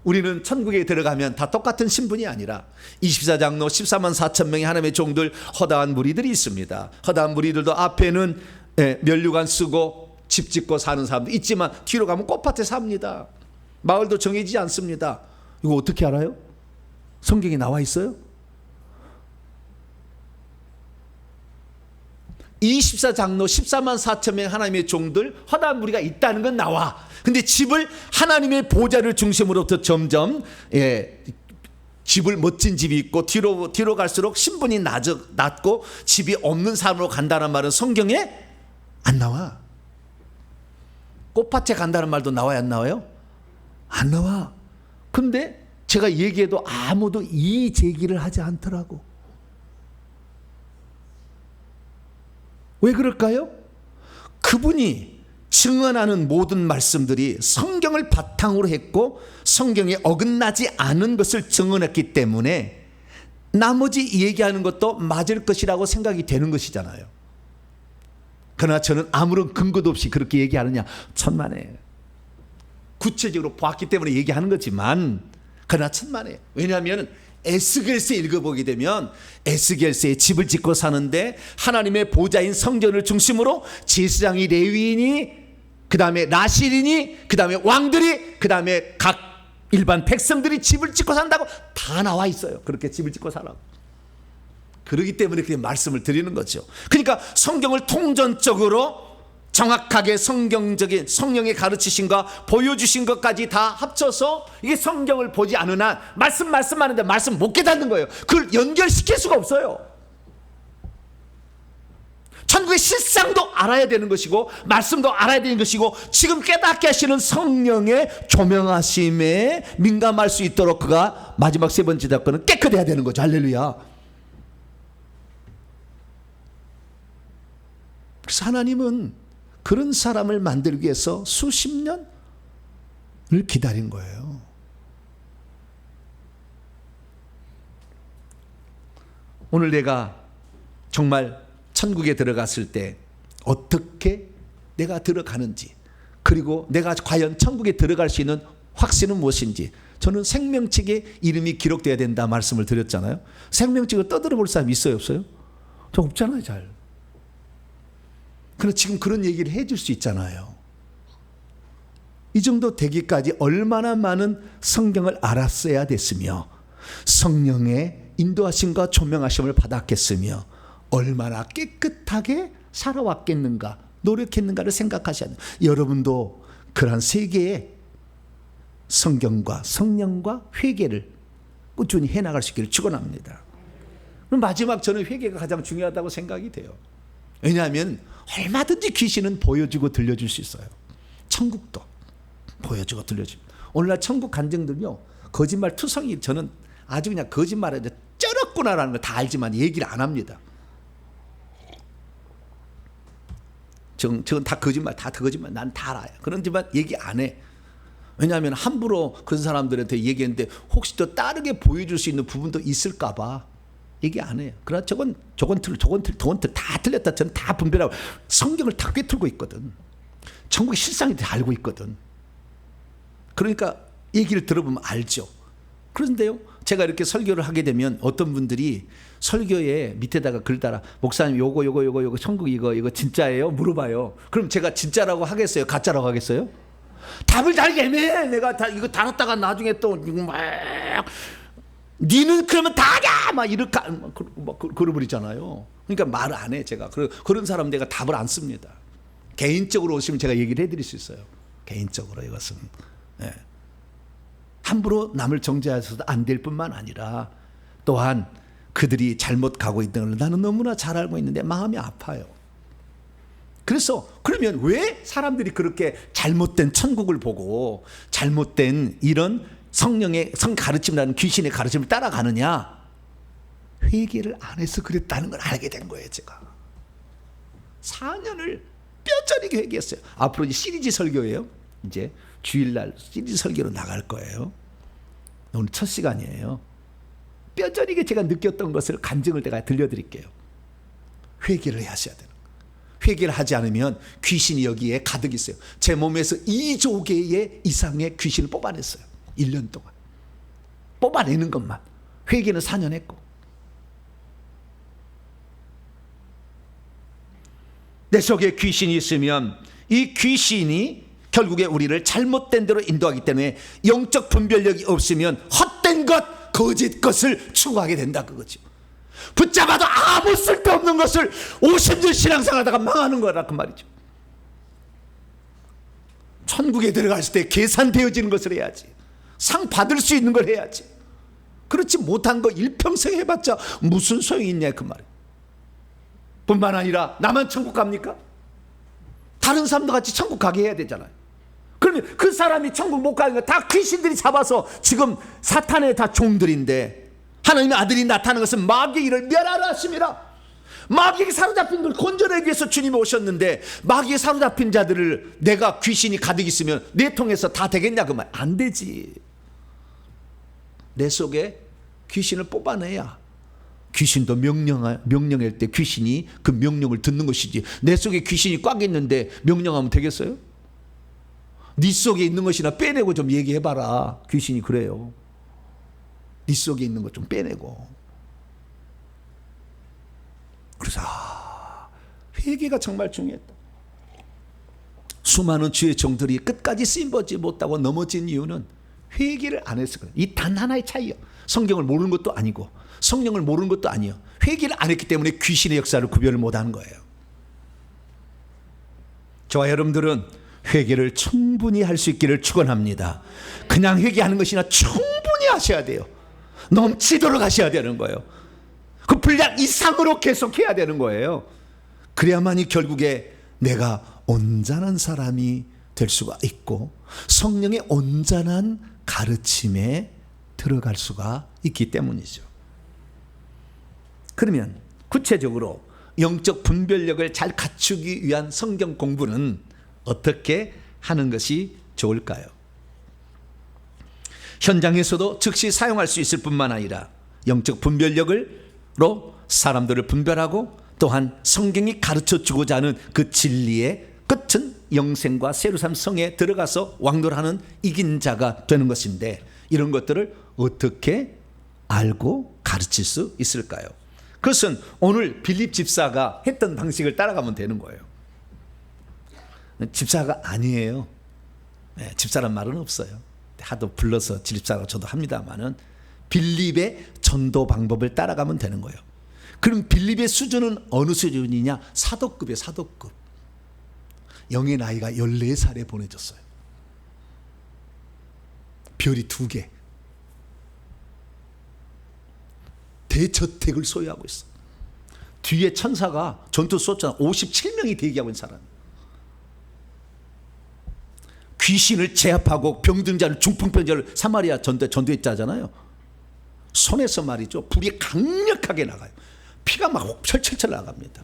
우리는 천국에 들어가면 다 똑같은 신분이 아니라 24장로 14만 4천 명의 하나님의 종들, 허다한 무리들이 있습니다. 허다한 무리들도 앞에는 면류관 쓰고 집 짓고 사는 사람도 있지만 뒤로 가면 꽃밭에 삽니다. 마을도 정해지지 않습니다. 이거 어떻게 알아요? 성경에 나와 있어요? 24장로 14만 4천 명 하나님의 종들, 허다한 무리가 있다는 건 나와. 근데 집을 하나님의 보좌를 중심으로부터 점점 집을 멋진 집이 있고 뒤로 갈수록 신분이 낮고 집이 없는 사람으로 간다는 말은 성경에 안 나와. 꽃밭에 간다는 말도 나와요, 안 나와요? 안 나와. 근데 제가 얘기해도 아무도 이의 제기를 하지 않더라고. 왜 그럴까요? 그분이 증언하는 모든 말씀들이 성경을 바탕으로 했고 성경에 어긋나지 않은 것을 증언했기 때문에 나머지 얘기하는 것도 맞을 것이라고 생각이 되는 것이잖아요. 그러나 저는 아무런 근거도 없이 그렇게 얘기하느냐, 천만에. 구체적으로 보았기 때문에 얘기하는 거지만 그러나 천만에. 왜냐하면 에스겔서에 읽어보게 되면 에스겔서에 집을 짓고 사는데 하나님의 보좌인 성전을 중심으로 제사장이, 레위인이, 그 다음에 나실인이, 그 다음에 왕들이, 그 다음에 각 일반 백성들이 집을 짓고 산다고 다 나와 있어요. 그렇게 집을 짓고 살라고. 그렇기 때문에 그렇게 말씀을 드리는 거죠. 그러니까 성경을 통전적으로 정확하게 성경적인 성령의 가르치심과 보여주신 것까지 다 합쳐서 이게 성경을 보지 않은 한 말씀하는데 말씀 못 깨닫는 거예요. 그걸 연결시킬 수가 없어요. 천국의 실상도 알아야 되는 것이고 말씀도 알아야 되는 것이고 지금 깨닫게 하시는 성령의 조명하심에 민감할 수 있도록 그가 마지막 세 번째 조건은 깨끗해야 되는 거죠. 할렐루야. 그래서 하나님은 그런 사람을 만들기 위해서 수십 년을 기다린 거예요. 오늘 내가 정말 천국에 들어갔을 때 어떻게 내가 들어가는지, 그리고 내가 과연 천국에 들어갈 수 있는 확신은 무엇인지, 저는 생명책에 이름이 기록돼야 된다 말씀을 드렸잖아요. 생명책을 떠들어 볼 사람이 있어요, 없어요? 저 없잖아요, 잘. 그러나 지금 그런 얘기를 해줄 수 있잖아요. 이 정도 되기까지 얼마나 많은 성경을 알았어야 됐으며 성령의 인도하심과 조명하심을 받았겠으며 얼마나 깨끗하게 살아왔겠는가, 노력했는가를 생각하셔야 돼요. 여러분도 그러한 세계의 성경과 성령과 회개를 꾸준히 해나갈 수 있기를 축원합니다. 그럼 마지막 저는 회개가 가장 중요하다고 생각이 돼요. 왜냐하면 얼마든지 귀신은 보여주고 들려줄 수 있어요. 천국도 보여주고 들려줍니다. 오늘날 천국 간증들요, 거짓말 투성이, 저는 아주 그냥 거짓말에 쩔었구나라는 걸 다 알지만 얘기를 안 합니다. 저건 다 거짓말, 다 거짓말. 난 다 알아요. 그런지만 얘기 안 해. 왜냐하면 함부로 그런 사람들한테 얘기했는데 혹시 또 다르게 보여줄 수 있는 부분도 있을까 봐 얘기 안 해요. 그러나 저건 다 틀렸다. 저는 다 분별하고 성경을 다 꿰뚫고 있거든. 천국의 실상이 다 알고 있거든. 그러니까 얘기를 들어보면 알죠. 그런데요, 제가 이렇게 설교를 하게 되면 어떤 분들이 설교에 밑에다가 글 달아, 목사님 요거 천국 이거 진짜예요? 물어봐요. 그럼 제가 진짜라고 하겠어요? 가짜라고 하겠어요? 답을 잘 애매해. 내가 다 이거 달았다가 나중에 또 막 니는 그러면 다냐 막 이렇게 그러버리잖아요. 그러니까 말을 안 해. 제가 그런 사람 내가 답을 안 씁니다. 개인적으로 오시면 제가 얘기를 해드릴 수 있어요. 개인적으로 이것은 함부로 남을 정죄하셔도 안 될 뿐만 아니라 또한 그들이 잘못 가고 있는 걸 나는 너무나 잘 알고 있는데 마음이 아파요. 그래서 그러면 왜 사람들이 그렇게 잘못된 천국을 보고 잘못된 이런 성령의 가르침이라는 귀신의 가르침을 따라가느냐? 회개를 안 해서 그랬다는 걸 알게 된 거예요. 제가 4년을 뼈저리게 회개했어요. 앞으로 이제 시리즈 설교예요. 이제 주일날 시리즈 설교로 나갈 거예요. 오늘 첫 시간이에요. 뼈저리게 제가 느꼈던 것을 간증을 내가 들려드릴게요. 회개를 하셔야 돼요. 회개를 하지 않으면 귀신이 여기에 가득 있어요. 제 몸에서 2조 개의 이상의 귀신을 뽑아냈어요. 1년 동안. 뽑아내는 것만. 회개는 4년 했고. 내 속에 귀신이 있으면 이 귀신이 결국에 우리를 잘못된 대로 인도하기 때문에 영적 분별력이 없으면 헛된 것, 거짓 것을 추구하게 된다 그거죠. 붙잡아도 아무 쓸데없는 것을 50년 신앙생활하다가 망하는 거라 그 말이죠. 천국에 들어갔을 때 계산되어지는 것을 해야지. 상 받을 수 있는 걸 해야지. 그렇지 못한 거 일평생 해봤자 무슨 소용이 있냐 그 말이에요. 뿐만 아니라 나만 천국 갑니까? 다른 사람도 같이 천국 가게 해야 되잖아요. 그러면 그 사람이 천국 못 가는 거 다 귀신들이 잡아서 지금 사탄의 다 종들인데 하나님의 아들이 나타나는 것은 마귀의 일을 멸하라 하심이라. 마귀에게 사로잡힌 걸 건져내기 위해서 주님이 오셨는데 마귀에 사로잡힌 자들을 내가 귀신이 가득 있으면 내 통해서 다 되겠냐 그 말. 안 되지. 내 속에 귀신을 뽑아내야 귀신도 명령할 때 귀신이 그 명령을 듣는 것이지. 내 속에 귀신이 꽉 있는데 명령하면 되겠어요? 네 속에 있는 것이나 빼내고 좀 얘기해봐라. 귀신이 그래요. 네 속에 있는 것 좀 빼내고. 그래서 회개가 정말 중요했다. 수많은 주의 종들이 끝까지 쓰임받지 못하고 넘어진 이유는 회개를 안 해서 그래요. 이 단 하나의 차이요. 성경을 모르는 것도 아니고 성령을 모르는 것도 아니에요. 회개를 안 했기 때문에 귀신의 역사를 구별을 못하는 거예요. 저와 여러분들은 회개를 충분히 할 수 있기를 축원합니다. 그냥 회개하는 것이나 충분히 하셔야 돼요. 넘치도록 하셔야 되는 거예요. 그 분량 이상으로 계속해야 되는 거예요. 그래야만이 결국에 내가 온전한 사람이 될 수가 있고 성령의 온전한 가르침에 들어갈 수가 있기 때문이죠. 그러면 구체적으로 영적 분별력을 잘 갖추기 위한 성경 공부는 어떻게 하는 것이 좋을까요? 현장에서도 즉시 사용할 수 있을 뿐만 아니라 영적 분별력으로 사람들을 분별하고 또한 성경이 가르쳐주고자 하는 그 진리의 끝은 영생과 새로산 성에 들어가서 왕노하는 이긴 자가 되는 것인데 이런 것들을 어떻게 알고 가르칠 수 있을까요? 그것은 오늘 빌립 집사가 했던 방식을 따라가면 되는 거예요. 집사가 아니에요. 집사란 말은 없어요. 하도 불러서 집사라고 저도 합니다만은 빌립의 전도 방법을 따라가면 되는 거예요. 그럼 빌립의 수준은 어느 수준이냐? 사도급이에요. 사도급. 영의 나이가 14살에 보내졌어요. 별이 2개. 대저택을 소유하고 있어. 뒤에 천사가 전투 쏘잖아. 57명이 대기하고 있는 사람. 귀신을 제압하고 병든 자를 중풍병 자를 사마리아 전도했잖아요. 손에서 말이죠. 불이 강력하게 나가요. 피가 막 철철철 나갑니다.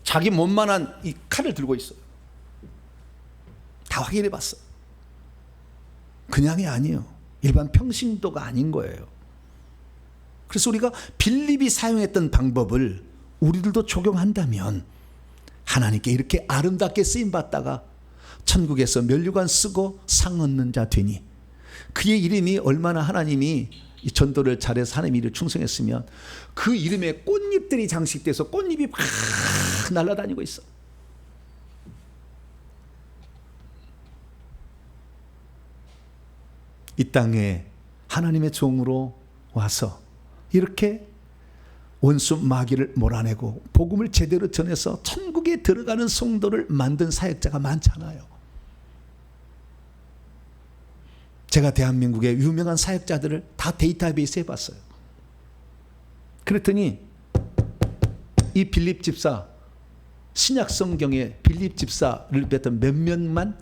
자기 몸만한 이 칼을 들고 있어요. 다 확인해 봤어. 그냥이 아니에요. 일반 평신도가 아닌 거예요. 그래서 우리가 빌립이 사용했던 방법을 우리들도 적용한다면 하나님께 이렇게 아름답게 쓰임받다가 천국에서 면류관 쓰고 상 얻는 자 되니, 그의 이름이 얼마나 하나님이 이 전도를 잘해서 하나님 일을 충성했으면 그 이름에 꽃잎들이 장식돼서 꽃잎이 막 날아다니고 있어. 이 땅에 하나님의 종으로 와서 이렇게 원수 마귀를 몰아내고 복음을 제대로 전해서 천국에 들어가는 성도를 만든 사역자가 많잖아요. 제가 대한민국의 유명한 사역자들을 다 데이터베이스에 해봤어요. 그랬더니 이 빌립 집사, 신약 성경에 빌립 집사를 뵀던 몇몇만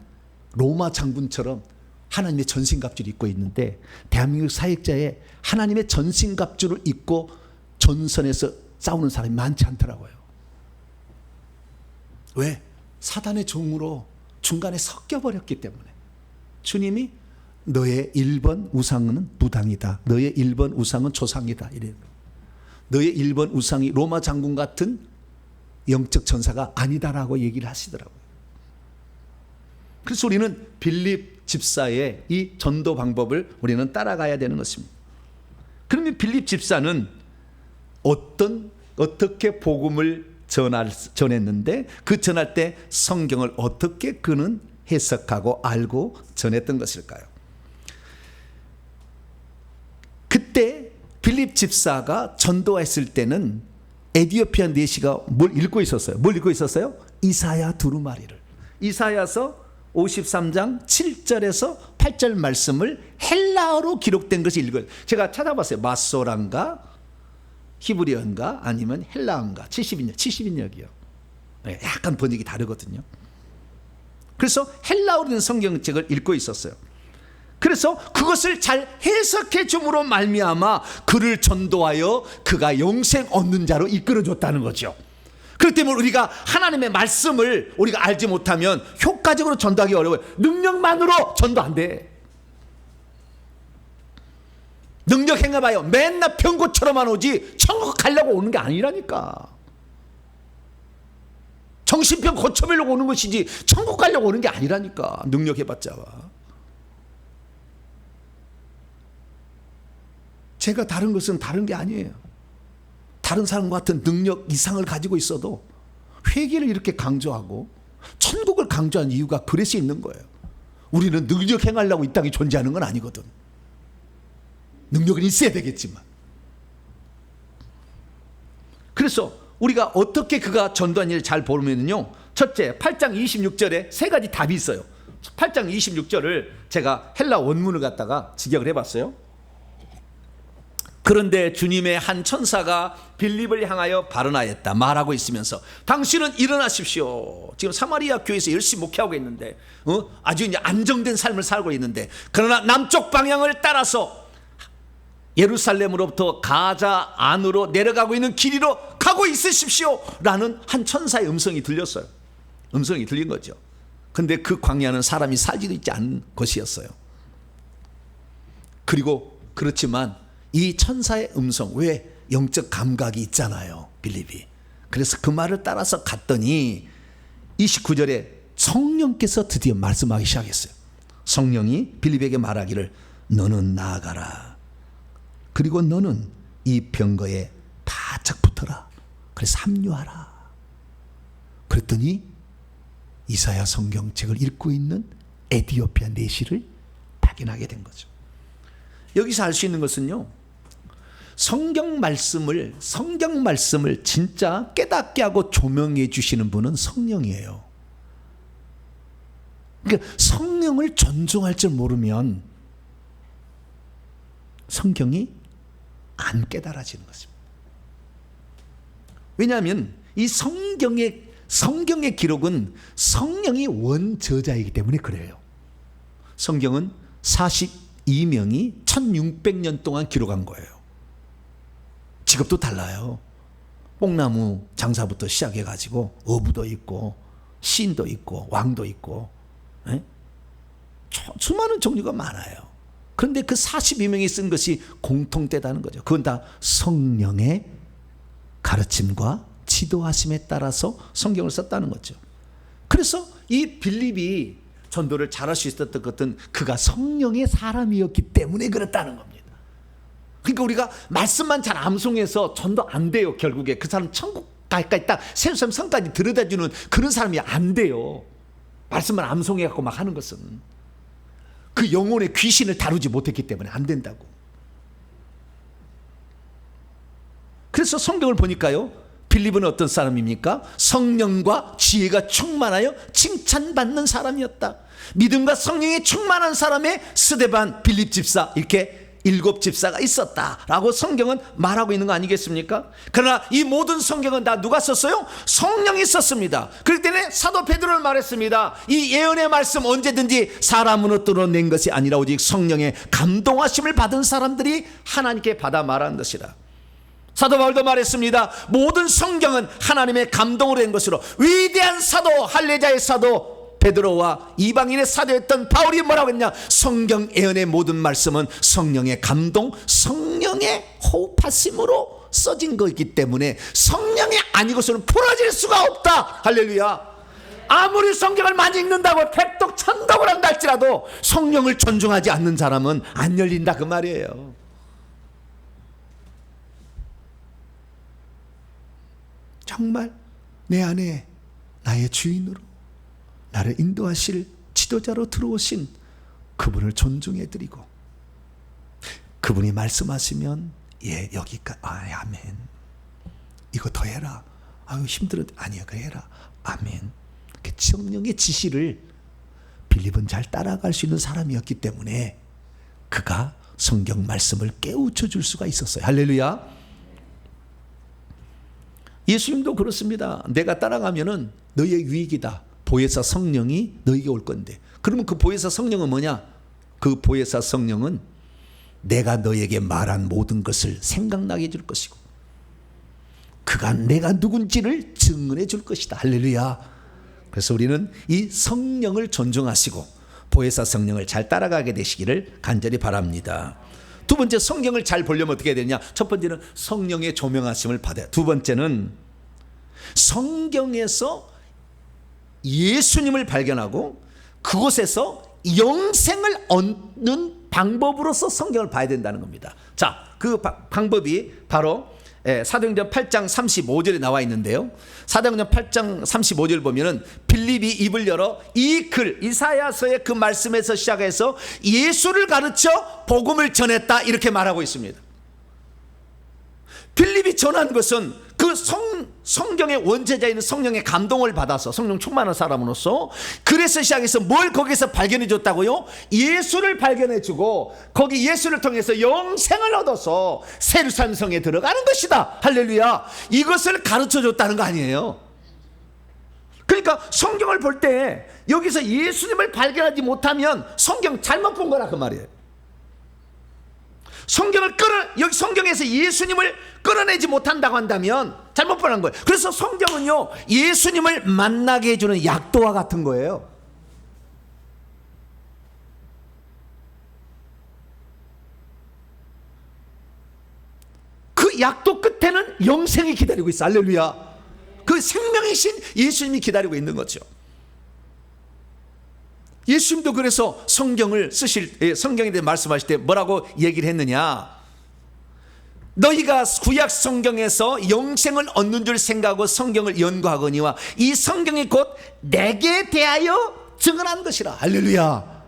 로마 장군처럼 하나님의 전신갑주를 입고 있는데, 대한민국 사역자에 하나님의 전신갑주를 입고 전선에서 싸우는 사람이 많지 않더라고요. 왜? 사단의 종으로 중간에 섞여버렸기 때문에. 주님이 너의 1번 우상은 무당이다, 너의 1번 우상은 조상이다, 이래요. 너의 1번 우상이 로마 장군 같은 영적 전사가 아니다라고 얘기를 하시더라고요. 그래서 우리는 빌립 집사의 이 전도 방법을 우리는 따라가야 되는 것입니다. 그러면 빌립 집사는 어떻게 복음을 전했는데, 그 전할 때 성경을 어떻게 그는 해석하고 알고 전했던 것일까요? 그때 빌립 집사가 전도했을 때는 에디오피아 내시가 뭘 읽고 있었어요? 뭘 읽고 있었어요? 이사야 두루마리를. 이사야서 53장 7절에서 8절 말씀을 헬라어로 기록된 것이 읽어요. 제가 찾아봤어요. 마소란가 히브리어인가 아니면 헬라어인가. 70인역이요. 약간 번역이 다르거든요. 그래서 헬라어로 된 성경책을 읽고 있었어요. 그래서 그것을 잘 해석해 줌으로 말미암아 그를 전도하여 그가 영생 얻는 자로 이끌어줬다는 거죠. 그렇기 때문에 우리가 하나님의 말씀을 우리가 알지 못하면 효과적으로 전도하기 어려워요. 능력만으로 전도 안 돼. 능력 행해봐요. 맨날 병고처럼만 오지 천국 가려고 오는 게 아니라니까. 정신병 고쳐보려고 오는 것이지 천국 가려고 오는 게 아니라니까. 능력 해봤자. 제가 다른 것은 다른 게 아니에요. 다른 사람과 같은 능력 이상을 가지고 있어도 회개를 이렇게 강조하고 천국을 강조한 이유가 그래서 있는 거예요. 우리는 능력 행하려고 이 땅에 존재하는 건 아니거든. 능력은 있어야 되겠지만. 그래서 우리가 어떻게 그가 전도한 일을 잘 보면요, 첫째 8장 26절에 세 가지 답이 있어요. 8장 26절을 제가 헬라 원문을 갖다가 직역을 해봤어요. 그런데 주님의 한 천사가 빌립을 향하여 발언하였다 말하고 있으면서, 당신은 일어나십시오. 지금 사마리아 교회에서 열심히 목회하고 있는데 아주 이제 안정된 삶을 살고 있는데, 그러나 남쪽 방향을 따라서 예루살렘으로부터 가자 안으로 내려가고 있는 길이로 가고 있으십시오 라는 한 천사의 음성이 들렸어요. 음성이 들린 거죠. 근데 그 광야는 사람이 살지도 있지 않은 곳이었어요. 그리고 그렇지만 이 천사의 음성, 왜? 영적 감각이 있잖아요, 빌립이. 그래서 그 말을 따라서 갔더니 29절에 성령께서 드디어 말씀하기 시작했어요. 성령이 빌립에게 말하기를 너는 나아가라. 그리고 너는 이 병거에 바짝 붙어라. 그래서 합류하라. 그랬더니 이사야 성경책을 읽고 있는 에디오피아 내시를 발견하게 된 거죠. 여기서 알 수 있는 것은요, 성경 말씀을 진짜 깨닫게 하고 조명해 주시는 분은 성령이에요. 그러니까 성령을 존중할 줄 모르면 성경이 안 깨달아지는 것입니다. 왜냐하면 이 성경의 기록은 성령이 원저자이기 때문에 그래요. 성경은 42명이 1600년 동안 기록한 거예요. 직업도 달라요. 뽕나무 장사부터 시작해가지고 어부도 있고 시인도 있고 왕도 있고, 수많은 종류가 많아요. 그런데 그 42명이 쓴 것이 공통되다는 거죠. 그건 다 성령의 가르침과 지도하심에 따라서 성경을 썼다는 거죠. 그래서 이 빌립이 전도를 잘할 수 있었던 것은 그가 성령의 사람이었기 때문에 그렇다는 겁니다. 그러니까 우리가 말씀만 잘 암송해서 전도 안 돼요. 결국에 그 사람 천국 갈까 딱 세우섬 성까지 들여다주는 그런 사람이 안 돼요. 말씀만 암송해갖고 막 하는 것은 그 영혼의 귀신을 다루지 못했기 때문에 안 된다고. 그래서 성경을 보니까요, 빌립은 어떤 사람입니까? 성령과 지혜가 충만하여 칭찬받는 사람이었다. 믿음과 성령이 충만한 사람의 스데반, 빌립 집사, 이렇게 7 집사가 있었다라고 성경은 말하고 있는 거 아니겠습니까? 그러나 이 모든 성경은 다 누가 썼어요? 성령이 썼습니다. 그렇기 때문에 사도 베드로는 말했습니다. 이 예언의 말씀 언제든지 사람으로 뚫어낸 것이 아니라 오직 성령의 감동하심을 받은 사람들이 하나님께 받아 말한 것이라. 사도 바울도 말했습니다. 모든 성경은 하나님의 감동으로 된 것으로 위대한 사도, 할례자의 사도 베드로와 이방인의 사도였던 바울이 뭐라고 했냐? 성경 예언의 모든 말씀은 성령의 감동, 성령의 호흡하심으로 써진 거기 때문에 성령이 아니고서는 풀어질 수가 없다. 할렐루야. 아무리 성경을 많이 읽는다고 백독 천독을 한다 할지라도 성령을 존중하지 않는 사람은 안 열린다 그 말이에요. 정말 내 안에 나의 주인으로 나를 인도하실 지도자로 들어오신 그분을 존중해드리고 그분이 말씀하시면 예 여기까지 아멘 이거 더 해라 아유 힘들어 아니야 그래 해라 아멘. 그 성령의 지시를 빌립은 잘 따라갈 수 있는 사람이었기 때문에 그가 성경 말씀을 깨우쳐 줄 수가 있었어요. 할렐루야. 예수님도 그렇습니다. 내가 따라가면은 너희의 유익이다. 보혜사 성령이 너희에게 올 건데. 그러면 그 보혜사 성령은 뭐냐? 그 보혜사 성령은 내가 너희에게 말한 모든 것을 생각나게 해줄 것이고 그가 내가 누군지를 증언해 줄 것이다. 할렐루야. 그래서 우리는 이 성령을 존중하시고 보혜사 성령을 잘 따라가게 되시기를 간절히 바랍니다. 두 번째, 성경을 잘 보려면 어떻게 해야 되냐? 첫 번째는 성령의 조명하심을 받아요. 두 번째는 성경에서 예수님을 발견하고 그곳에서 영생을 얻는 방법으로서 성경을 봐야 된다는 겁니다. 자, 그 방법이 바로 사도행전 8장 35절에 나와 있는데요. 사도행전 8장 35절 보면은 빌립이 입을 열어 이 글 이사야서의 그 말씀에서 시작해서 예수를 가르쳐 복음을 전했다 이렇게 말하고 있습니다. 빌립이 전한 것은 그 성경의 원제자인 성령의 감동을 받아서 성령 충만한 사람으로서 그래서 시작해서 뭘 거기서 발견해 줬다고요? 예수를 발견해 주고 거기 예수를 통해서 영생을 얻어서 세루살렘 성에 들어가는 것이다. 할렐루야. 이것을 가르쳐 줬다는 거 아니에요. 그러니까 성경을 볼 때 여기서 예수님을 발견하지 못하면 성경 잘못 본 거라 그 말이에요. 여기 성경에서 예수님을 끌어내지 못한다고 한다면 잘못 보는 거예요. 그래서 성경은요 예수님을 만나게 해주는 약도와 같은 거예요. 그 약도 끝에는 영생이 기다리고 있어. 할렐루야. 그 생명이신 예수님이 기다리고 있는 거죠. 예수님도 그래서 성경에 대해 말씀하실 때 뭐라고 얘기를 했느냐? 너희가 구약 성경에서 영생을 얻는 줄 생각하고 성경을 연구하거니와 이 성경이 곧 내게 대하여 증언한 것이라. 할렐루야.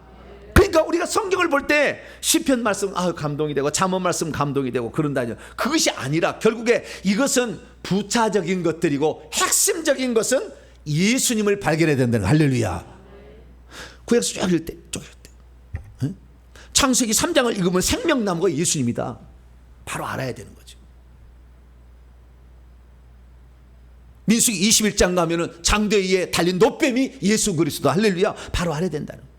그러니까 우리가 성경을 볼 때 시편 말씀 감동이 되고 잠언 말씀 감동이 되고 그런다죠. 그것이 아니라 결국에 이것은 부차적인 것들이고 핵심적인 것은 예수님을 발견해야 된다는 거예요. 할렐루야. 구약서 쭉 읽을 때 창세기 3장을 읽으면 생명나무가 예수님이다. 바로 알아야 되는 거죠. 민수기 21장 가면은 장대 위에 달린 노뱀이 예수 그리스도. 할렐루야. 바로 알아야 된다는 거예요.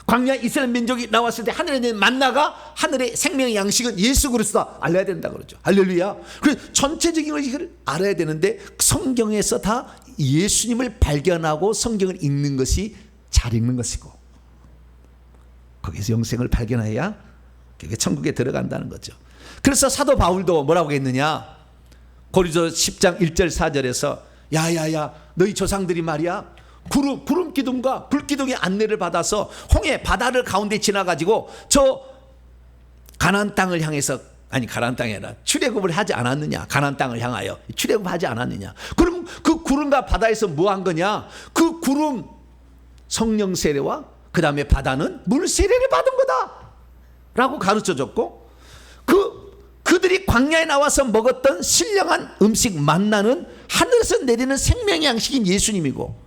광야 이스라엘 민족이 나왔을 때 하늘에 있는 만나가 하늘의 생명의 양식은 예수 그리스도다. 알아야 된다 그러죠. 할렐루야. 그래서 전체적인 것을 알아야 되는데 성경에서 다 예수님을 발견하고 성경을 읽는 것이 잘 읽는 것이고 거기서 영생을 발견해야 그게 천국에 들어간다는 거죠. 그래서 사도 바울도 뭐라고 했느냐? 고린도 10장 1절 4절에서 야야야 너희 조상들이 말이야 구름 기둥과 불 기둥의 안내를 받아서 홍해 바다를 가운데 지나가지고 저 가나안 땅을 향해서, 아니 가나안 땅이 아니라 출애굽을 하지 않았느냐? 가나안 땅을 향하여 출애굽하지 않았느냐? 그럼 그 구름과 바다에서 뭐 한 거냐? 그 구름 성령 세례와 그 다음에 바다는 물 세례를 받은 거다 라고 가르쳐줬고, 그들이 광야에 나와서 먹었던 신령한 음식 만나는 하늘에서 내리는 생명의 양식인 예수님이고,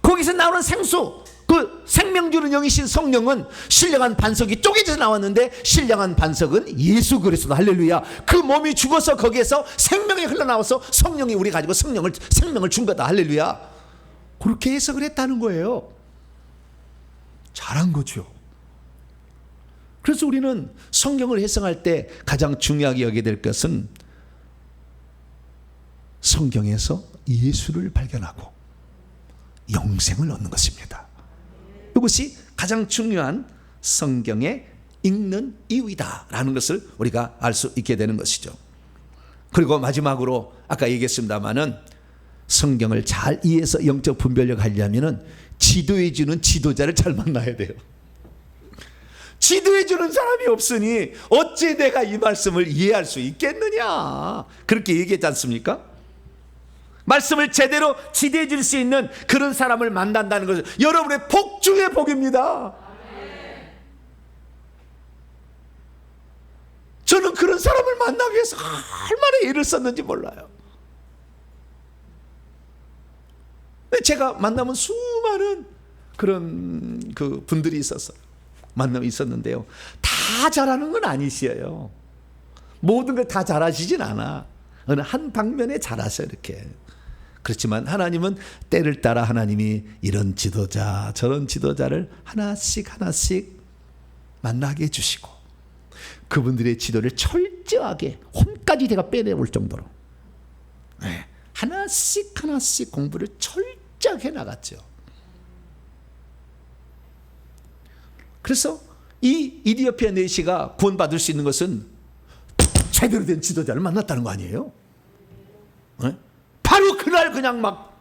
거기서 나오는 생수, 그 생명 주는 영이신 성령은 신령한 반석이 쪼개져서 나왔는데 신령한 반석은 예수 그리스도. 할렐루야. 그 몸이 죽어서 거기에서 생명이 흘러나와서 성령이 우리 가지고 생명을 준 거다. 할렐루야. 그렇게 해석을 했다는 거예요. 잘한 거죠. 그래서 우리는 성경을 해석할 때 가장 중요하게 여겨야 될 것은 성경에서 예수를 발견하고 영생을 얻는 것입니다. 이것이 가장 중요한 성경에 읽는 이유이다라는 것을 우리가 알 수 있게 되는 것이죠. 그리고 마지막으로 아까 얘기했습니다마는 성경을 잘 이해해서 영적 분별력을 하려면 지도해 주는 지도자를 잘 만나야 돼요. 지도해 주는 사람이 없으니 어찌 내가 이 말씀을 이해할 수 있겠느냐, 그렇게 얘기했지 않습니까? 말씀을 제대로 지도해 줄 수 있는 그런 사람을 만난다는 것은 여러분의 복 중의 복입니다. 저는 그런 사람을 만나기 위해서 얼마나 애를 썼는지 몰라요. 제가 만나면 수많은 그런 그 분들이 있었어요. 만남이 있었는데요, 다 잘하는 건 아니시에요. 모든 걸 다 잘하시진 않아. 어느 한 방면에 잘하셔요, 이렇게. 그렇지만 하나님은 때를 따라 하나님이 이런 지도자 저런 지도자를 하나씩 만나게 해주시고, 그분들의 지도를 철저하게 홈까지 제가 빼내올 정도로 하나씩 공부를 철저하게 해나갔죠. 그래서 이 이디오피아 내시가 구원받을 수 있는 것은 제대로 된 지도자를 만났다는 거 아니에요? 바로 그날 그냥 막,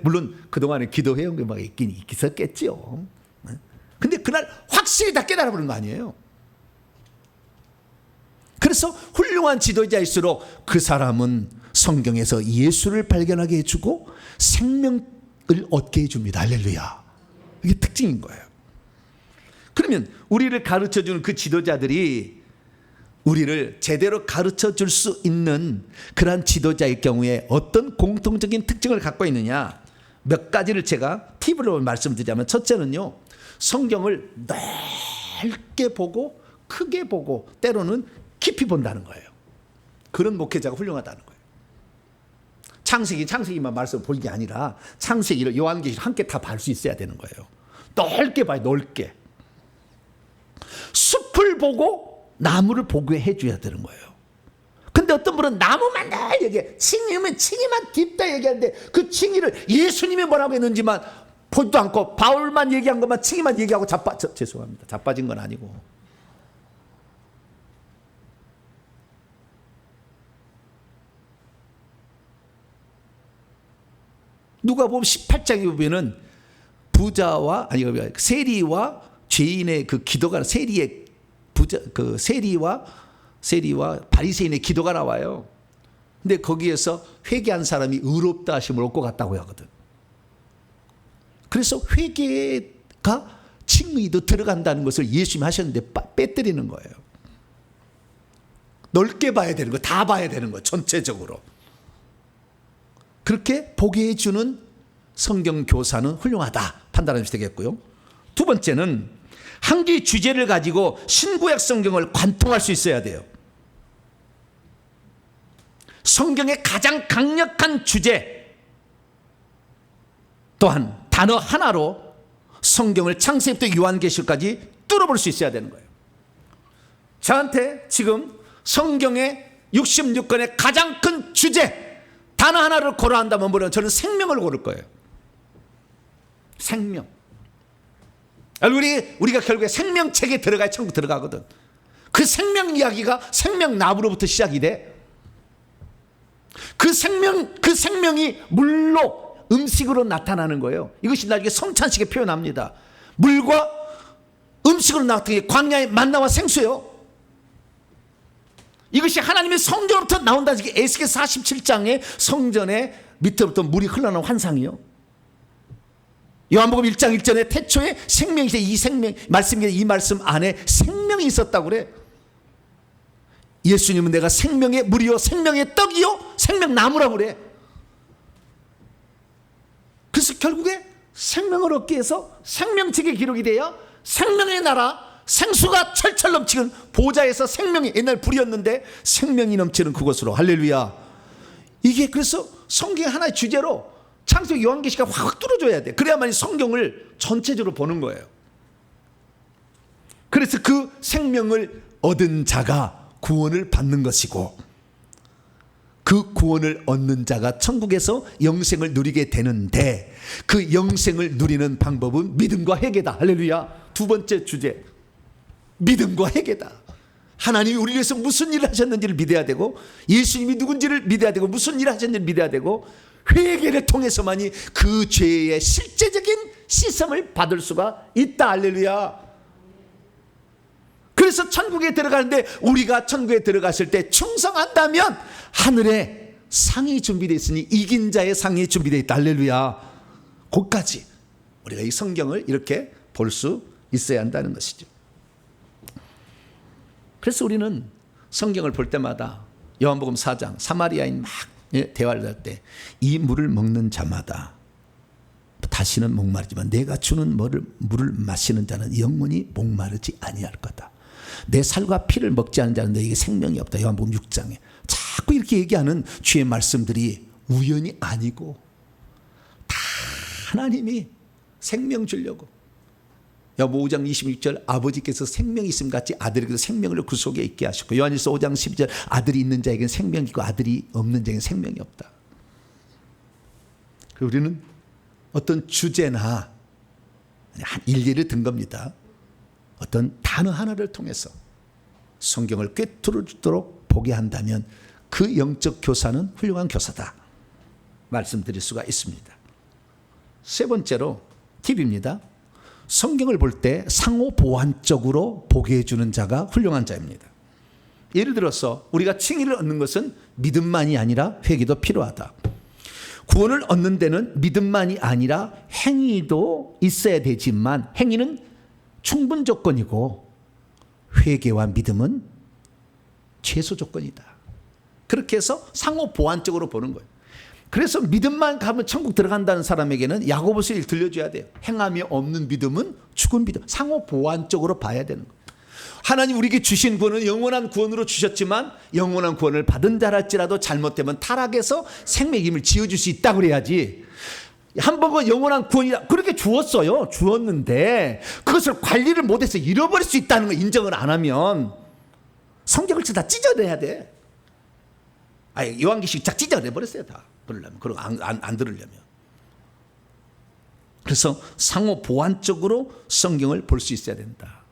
물론 그동안에 기도해온 게 막 있긴 있었겠죠. 근데 그날 확실히 다 깨달아 버린 거 아니에요? 그래서 훌륭한 지도자일수록 그 사람은 성경에서 예수를 발견하게 해주고 생명을 얻게 해줍니다. 할렐루야. 이게 특징인 거예요. 그러면 우리를 가르쳐주는 그 지도자들이 우리를 제대로 가르쳐 줄 수 있는 그러한 지도자일 경우에 어떤 공통적인 특징을 갖고 있느냐, 몇 가지를 제가 팁으로 말씀드리자면, 첫째는요, 성경을 넓게 보고 크게 보고 때로는 깊이 본다는 거예요. 그런 목회자가 훌륭하다는 거예요. 창세기만 말씀 보는 게 아니라 창세기를 요한계시를 함께 다 볼 수 있어야 되는 거예요. 넓게 봐요. 넓게. 숲을 보고 나무를 보게 해줘야 되는 거예요. 근데 어떤 분은 나무만 늘 얘기해. 칭이면 칭이만 깊다 얘기하는데 그 칭이를 예수님이 뭐라고 했는지만 보지도 않고 바울만 얘기한 것만 칭이만 얘기하고 죄송합니다. 자빠진 건 아니고. 누가복음 18장에 보면은 부자와 세리와 죄인의 그 기도가, 세리의 부자, 그 세리와 바리새인의 기도가 나와요. 근데 거기에서 회개한 사람이 의롭다 하심을 얻고 갔다고 하거든. 그래서 회개가 칭의도 들어간다는 것을 예수님이 하셨는데 빼뜨리는 거예요. 넓게 봐야 되는 거, 다 봐야 되는 거, 전체적으로. 그렇게 보게 해주는 성경 교사는 훌륭하다 판단하면 되겠고요. 두 번째는 한 개의 주제를 가지고 신구약 성경을 관통할 수 있어야 돼요. 성경의 가장 강력한 주제, 또한 단어 하나로 성경을 창세기부터 요한계시까지 뚫어볼 수 있어야 되는 거예요. 저한테 지금 성경의 66권의 가장 큰 주제 단어 하나를 고르라 한다면 저는 생명을 고를 거예요. 생명. 우리가 결국에 생명책에 들어가야 천국 들어가거든. 그 생명 이야기가 생명나무로부터 시작이 돼. 그 생명이 물로 음식으로 나타나는 거예요. 이것이 나중에 성찬식에 표현합니다. 물과 음식으로 나타나는 게 광야의 만나와 생수예요. 이것이 하나님의 성전으로부터 나온다는 게 에스겔 47장의 성전의 밑에부터 물이 흘러나오는 환상이요. 요한복음 1장 1절에 태초에 생명이 있어. 이 말씀 안에 생명이 있었다고 그래. 예수님은 내가 생명의 물이요 생명의 떡이요 생명나무라고 그래. 그래서 결국에 생명을 얻기 위해서 생명책에 기록이 돼야 생명의 나라, 생수가 철철 넘치는 보좌에서 생명이, 옛날 불이었는데 생명이 넘치는 그곳으로. 할렐루야. 이게 그래서 성경의 하나의 주제로 창세기 요한계시가 확 뚫어줘야 돼. 그래야만 성경을 전체적으로 보는 거예요. 그래서 그 생명을 얻은 자가 구원을 받는 것이고, 그 구원을 얻는 자가 천국에서 영생을 누리게 되는데, 그 영생을 누리는 방법은 믿음과 회개다. 할렐루야. 두 번째 주제, 믿음과 회개다. 하나님이 우리를 위해서 무슨 일을 하셨는지를 믿어야 되고, 예수님이 누군지를 믿어야 되고, 무슨 일을 하셨는지를 믿어야 되고, 회개를 통해서만이 그 죄의 실제적인 씻음을 받을 수가 있다. 할렐루야. 그래서 천국에 들어가는데, 우리가 천국에 들어갔을 때 충성한다면 하늘에 상이 준비되어 있으니 이긴 자의 상이 준비되어 있다. 할렐루야. 거기까지 우리가 이 성경을 이렇게 볼 수 있어야 한다는 것이죠. 그래서 우리는 성경을 볼 때마다 요한복음 4장 사마리아인 막 대화를 할 때, 이 물을 먹는 자마다 다시는 목마르지만 내가 주는 물을 마시는 자는 영원히 목마르지 아니할 거다. 내 살과 피를 먹지 않는 자는 너에게 생명이 없다. 요한복음 6장에 자꾸 이렇게 얘기하는 주의 말씀들이 우연이 아니고 다 하나님이 생명 주려고. 야고보 5장 26절 아버지께서 생명이 있음 같이 아들에게도 생명을 그 속에 있게 하셨고, 요한일서 5장 12절 아들이 있는 자에게는 생명이 있고 아들이 없는 자에게는 생명이 없다. 우리는 어떤 주제나 한 일례를 든 겁니다. 어떤 단어 하나를 통해서 성경을 꿰뚫도록 보게 한다면 그 영적 교사는 훌륭한 교사다 말씀드릴 수가 있습니다. 세 번째로 팁입니다. 성경을 볼 때 상호 보완적으로 보게 해주는 자가 훌륭한 자입니다. 예를 들어서 우리가 칭의를 얻는 것은 믿음만이 아니라 회개도 필요하다. 구원을 얻는 데는 믿음만이 아니라 행위도 있어야 되지만 행위는 충분 조건이고 회개와 믿음은 최소 조건이다. 그렇게 해서 상호 보완적으로 보는 거예요. 그래서 믿음만 가면 천국 들어간다는 사람에게는 야고보서 1 들려줘야 돼요. 행함이 없는 믿음은 죽은 믿음. 상호 보완적으로 봐야 되는 거예요. 하나님 우리에게 주신 구원은 영원한 구원으로 주셨지만, 영원한 구원을 받은 자랄지라도 잘못되면 타락해서 생명의 힘을 지어줄 수 있다고 그래야지. 한 번은 영원한 구원이라 그렇게 주었어요. 주었는데 그것을 관리를 못해서 잃어버릴 수 있다는 걸 인정을 안 하면 성경을 다 찢어내야 돼. 아니, 요한계시 쫙 찢어내버렸어요. 다 그러려면, 그리고 안 들으려면. 그래서 상호 보완적으로 성경을 볼 수 있어야 된다.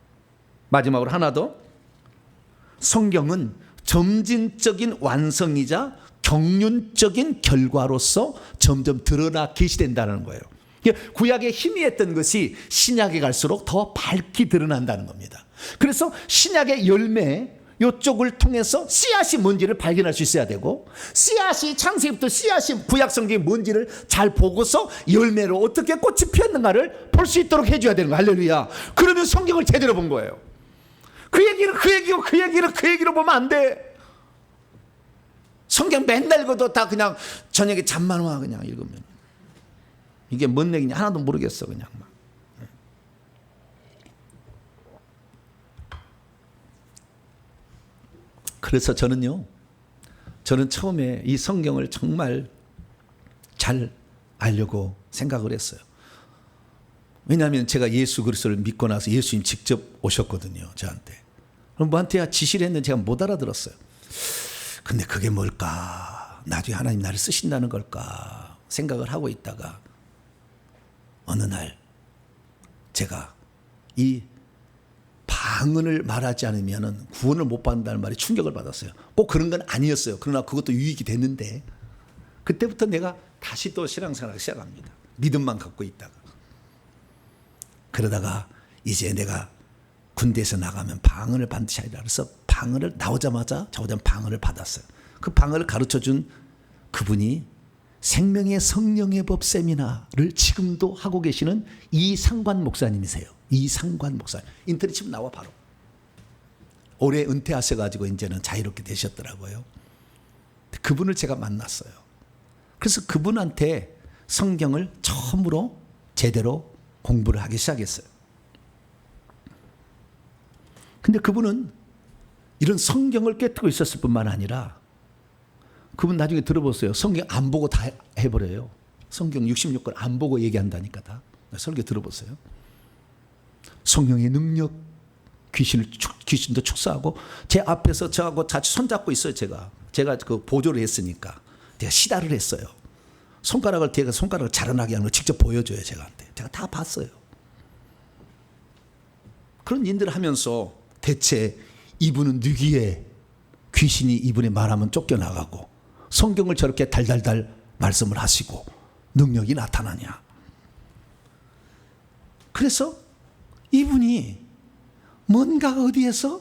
마지막으로 하나 더, 성경은 점진적인 완성이자 경륜적인 결과로서 점점 드러나 계시된다는 거예요. 구약에 희미했던 것이 신약에 갈수록 더 밝게 드러난다는 겁니다. 그래서 신약의 열매 이쪽을 통해서 씨앗이 뭔지를 발견할 수 있어야 되고, 씨앗이 창세기부터 씨앗이 구약 성경이 뭔지를 잘 보고서 열매로 어떻게 꽃이 피었는가를 볼 수 있도록 해줘야 되는 거예요. 할렐루야. 그러면 성경을 제대로 본 거예요. 그 얘기를 그 얘기로 보면 안 돼. 성경 맨날 읽어도 다 그냥 저녁에 잠만 와 그냥 읽으면 이게 뭔 얘기냐 하나도 모르겠어 그냥 막. 그래서 저는 처음에 이 성경을 정말 잘 알려고 생각을 했어요. 왜냐하면 제가 예수 그리스도를 믿고 나서 예수님 직접 오셨거든요, 저한테. 그럼 뭐한테 지시를 했는데 제가 못 알아들었어요. 근데 그게 뭘까? 나중에 하나님 나를 쓰신다는 걸까? 생각을 하고 있다가 어느 날 제가 이 방언을 말하지 않으면 구원을 못 받는다는 말에 충격을 받았어요. 꼭 그런 건 아니었어요. 그러나 그것도 유익이 됐는데 그때부터 내가 다시 또 신앙생활을 시작합니다. 믿음만 갖고 있다가. 그러다가 이제 내가 군대에서 나가면 방언을 반드시 하리라 그래서 방언을 나오자마자 방언을 받았어요. 그 방언을 가르쳐준 그분이 생명의 성령의 법 세미나를 지금도 하고 계시는 이상관 목사님이세요. 이상관 목사님. 인터넷 치면 나와 바로. 올해 은퇴하셔가지고 이제는 자유롭게 되셨더라고요. 그분을 제가 만났어요. 그래서 그분한테 성경을 처음으로 제대로 공부를 하기 시작했어요. 근데 그분은 이런 성경을 꿰뚫고 있었을 뿐만 아니라 그분 나중에 들어보세요. 성경 안 보고 다 해버려요. 성경 66권 안 보고 얘기한다니까 다. 설교 들어보세요. 성령의 능력, 귀신도 축사하고 제 앞에서 저하고 같이 손잡고 있어요. 제가 그 보조를 했으니까 제가 시다를 했어요. 손가락을 자라나게 하는 걸 직접 보여줘요. 제가 다 봤어요. 그런 일들을 하면서 대체 이분은 누기에 귀신이 이분의 말하면 쫓겨나가고 성경을 저렇게 달달달 말씀을 하시고 능력이 나타나냐. 그래서 이분이 뭔가 어디에서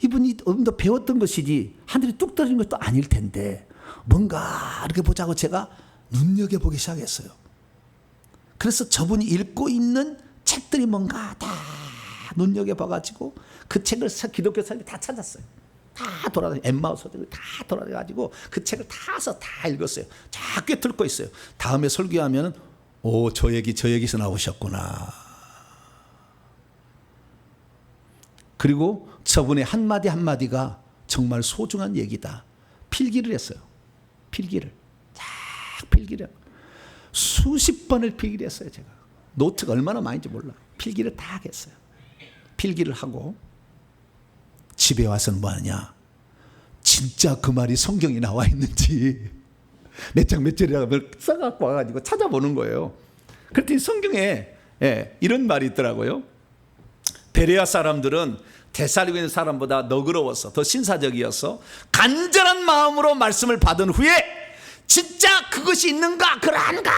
이분이 더 배웠던 것이지 하늘이 뚝 떨어진 것도 아닐 텐데 뭔가 이렇게 보자고 제가 눈여겨보기 시작했어요. 그래서 저분이 읽고 있는 책들이 뭔가 다 눈여겨봐가지고 그 책을 기독교 사람이 다 찾았어요. 다 돌아다니 엠마우스들 다 돌아다녀가지고 그 책을 다 읽었어요. 다 꿰뚫고 있어요. 다음에 설교하면 저 얘기에서 나오셨구나. 그리고 저분의 한마디 한마디가 정말 소중한 얘기다. 필기를 했어요. 필기를. 수십 번을 필기를 했어요. 제가. 노트가 얼마나 많은지 몰라. 필기를 다 했어요. 필기를 하고 집에 와서는 뭐 하냐. 진짜 그 말이 성경에 나와 있는지 몇 장 몇 절이라고 써갖고 와가지고 찾아보는 거예요. 그랬더니 성경에 이런 말이 있더라고요. 베레아 사람들은 데살로니가 있는 사람보다 너그러워서 더 신사적이어서 간절한 마음으로 말씀을 받은 후에 진짜 그것이 있는가 그러한가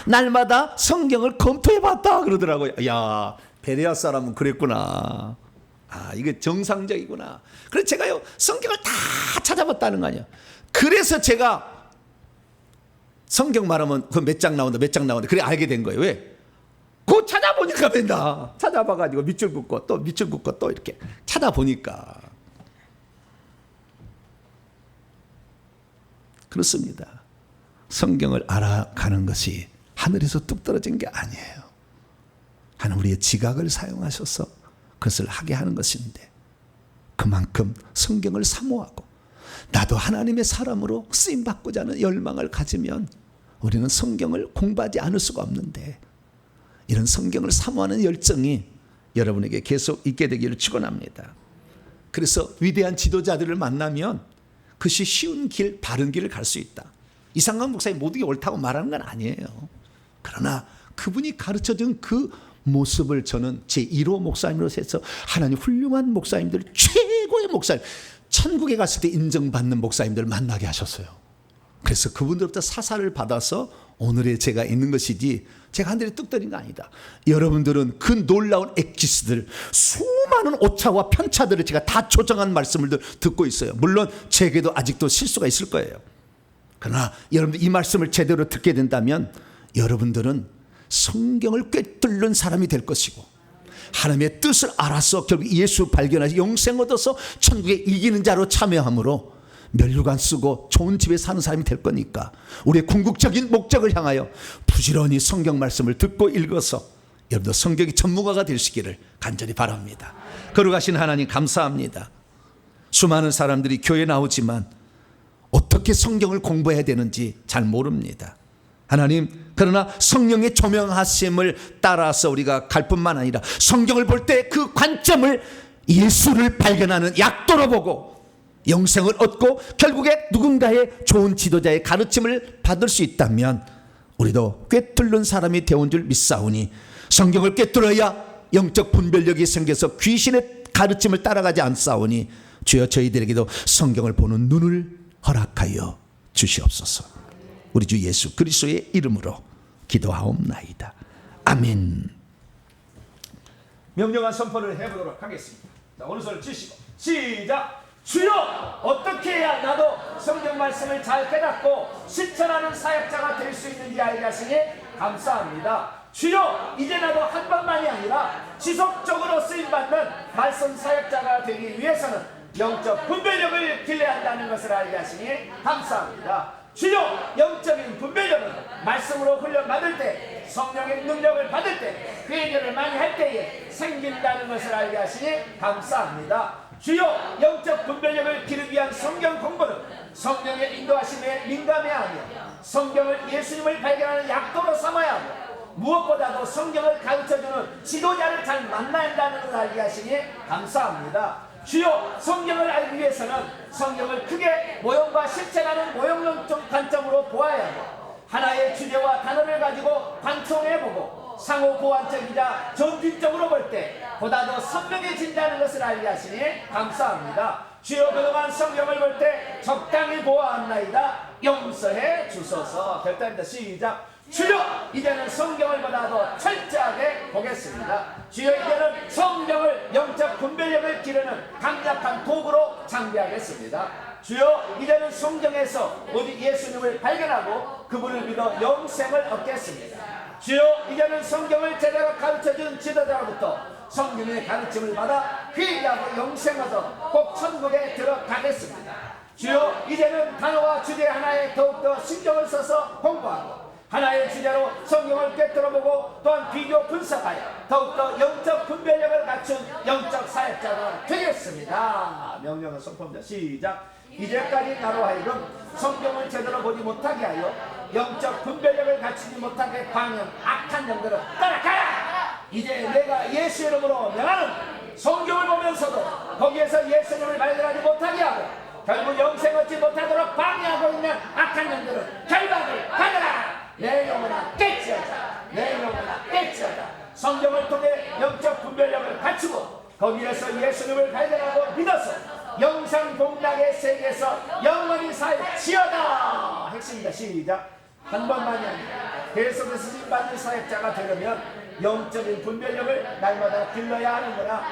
날마다 성경을 검토해봤다 그러더라고요. 야, 베레아 사람은 그랬구나. 이게 정상적이구나. 그래서 제가요 성경을 다 찾아봤다는 거 아니에요. 그래서 제가 성경 말하면 그 몇 장 나온다 그래 알게 된 거예요. 왜? 그거 찾아보니까 된다. 찾아봐가지고 밑줄 긋고 또 이렇게 찾아보니까 그렇습니다. 성경을 알아가는 것이 하늘에서 뚝 떨어진 게 아니에요. 하나님 우리의 지각을 사용하셔서 그것을 하게 하는 것인데 그만큼 성경을 사모하고 나도 하나님의 사람으로 쓰임받고자 하는 열망을 가지면 우리는 성경을 공부하지 않을 수가 없는데 이런 성경을 사모하는 열정이 여러분에게 계속 있게 되기를 축원합니다. 그래서 위대한 지도자들을 만나면 그것이 쉬운 길, 바른 길을 갈 수 있다. 이상한 목사님 모든 게 옳다고 말하는 건 아니에요. 그러나 그분이 가르쳐준 그 모습을 저는 제1호 목사님으로서 해서 하나님 훌륭한 목사님들, 최고의 목사님, 천국에 갔을 때 인정받는 목사님들을 만나게 하셨어요. 그래서 그분들부터 사사를 받아서 오늘의 제가 있는 것이지 제가 하늘에 뚝 떨어진 거 아니다. 여러분들은 그 놀라운 엑기스들, 수많은 오차와 편차들을 제가 다 조정한 말씀을 듣고 있어요. 물론 제게도 아직도 실수가 있을 거예요. 그러나 여러분들 이 말씀을 제대로 듣게 된다면 여러분들은 성경을 꿰뚫는 사람이 될 것이고 하나님의 뜻을 알아서 결국 예수 발견하시 영생 얻어서 천국에 이기는 자로 참여함으로 면류관 쓰고 좋은 집에 사는 사람이 될 거니까 우리의 궁극적인 목적을 향하여 부지런히 성경 말씀을 듣고 읽어서 여러분도 성경의 전문가가 되시기를 간절히 바랍니다. 거룩하신 하나님 감사합니다. 수많은 사람들이 교회에 나오지만 어떻게 성경을 공부해야 되는지 잘 모릅니다. 하나님, 그러나 성령의 조명하심을 따라서 우리가 갈 뿐만 아니라 성경을 볼 때 그 관점을 예수를 발견하는 약도로 보고 영생을 얻고 결국에 누군가의 좋은 지도자의 가르침을 받을 수 있다면 우리도 꿰뚫는 사람이 되온 줄 믿사오니 성경을 꿰뚫어야 영적 분별력이 생겨서 귀신의 가르침을 따라가지 않사오니 주여 저희들에게도 성경을 보는 눈을 허락하여 주시옵소서. 우리 주 예수 그리스도의 이름으로 기도하옵나이다. 아멘. 명령한 선포를 해보도록 하겠습니다. 자, 오른손을 쥐시고 시작. 주여, 어떻게 해야 나도 성경 말씀을 잘 깨닫고 실천하는 사역자가 될 수 있는지 알게 하시니 감사합니다. 주여, 이제 나도 한 번만이 아니라 지속적으로 쓰임받는 말씀 사역자가 되기 위해서는 영적 분별력을 길러야 한다는 것을 알게 하시니 감사합니다. 주여, 영적인 분별력은 말씀으로 훈련받을 때, 성령의 능력을 받을 때, 회개를 많이 할 때에 생긴다는 것을 알게 하시니 감사합니다. 주여, 영적 분별력을 기르기 위한 성경 공부는 성령의 인도하심에 민감해야 하며 성경을 예수님을 발견하는 약도로 삼아야 하고 무엇보다도 성경을 가르쳐주는 지도자를 잘 만나야 한다는 것을 알게 하시니 감사합니다. 주여, 성경을 알기 위해서는 성경을 크게 모형과 실체라는 모형론적 관점으로 보아야 하고 하나의 주제와 단어를 가지고 관통해보고 상호 보완적이자 전진적으로 볼 때 보다 더 선명해진다는 것을 알게 하시니 감사합니다. 주여, 그동안 성경을 볼 때 적당히 보아왔나이다. 용서해 주소서. 결단입니다. 시작. 주여, 이제는 성경을 보다 더 철저하게 보겠습니다. 주여, 이제는 성경을 영적 분별력을 기르는 강력한 도구로 장비하겠습니다. 주여, 이제는 성경에서 오직 예수님을 발견하고 그분을 믿어 영생을 얻겠습니다. 주여, 이제는 성경을 제대로 가르쳐준 지도자로부터 성경의 가르침을 받아 회개하고 영생 얻어 꼭 천국에 들어가겠습니다. 주여, 이제는 단어와 주제 하나에 더욱더 신경을 써서 공부하고 하나의 주제로 성경을 꿰뚫어보고 또한 비교 분석하여 더욱더 영적 분별력을 갖춘 영적 사역자가 되겠습니다. 명령을 선포합니다. 시작. 이제까지 나로 하여금 성경을 제대로 보지 못하게 하여 영적 분별력을 갖추지 못하게 방해한 악한 영들은 따라가라. 이제 내가 예수 이름으로 명하는 성경을 보면서도 거기에서 예수님을 발견하지 못하게 하고 결국 영생 얻지 못하도록 방해하고 있는 악한 영들은 결박을 받아라. 내 영혼아 깨치하자. 내 영혼아 깨치하자. 성경을 통해 영적 분별력을 갖추고 거기에서 예수님을 발견하고 믿어서 영상 복락의 세계에서 영원히 살지어다. 핵심입니다. 시작. 한 번만이 아니라 계속해서 쓰임받는 사역자가 되려면 영적인 분별력을 날마다 길러야 하는구나.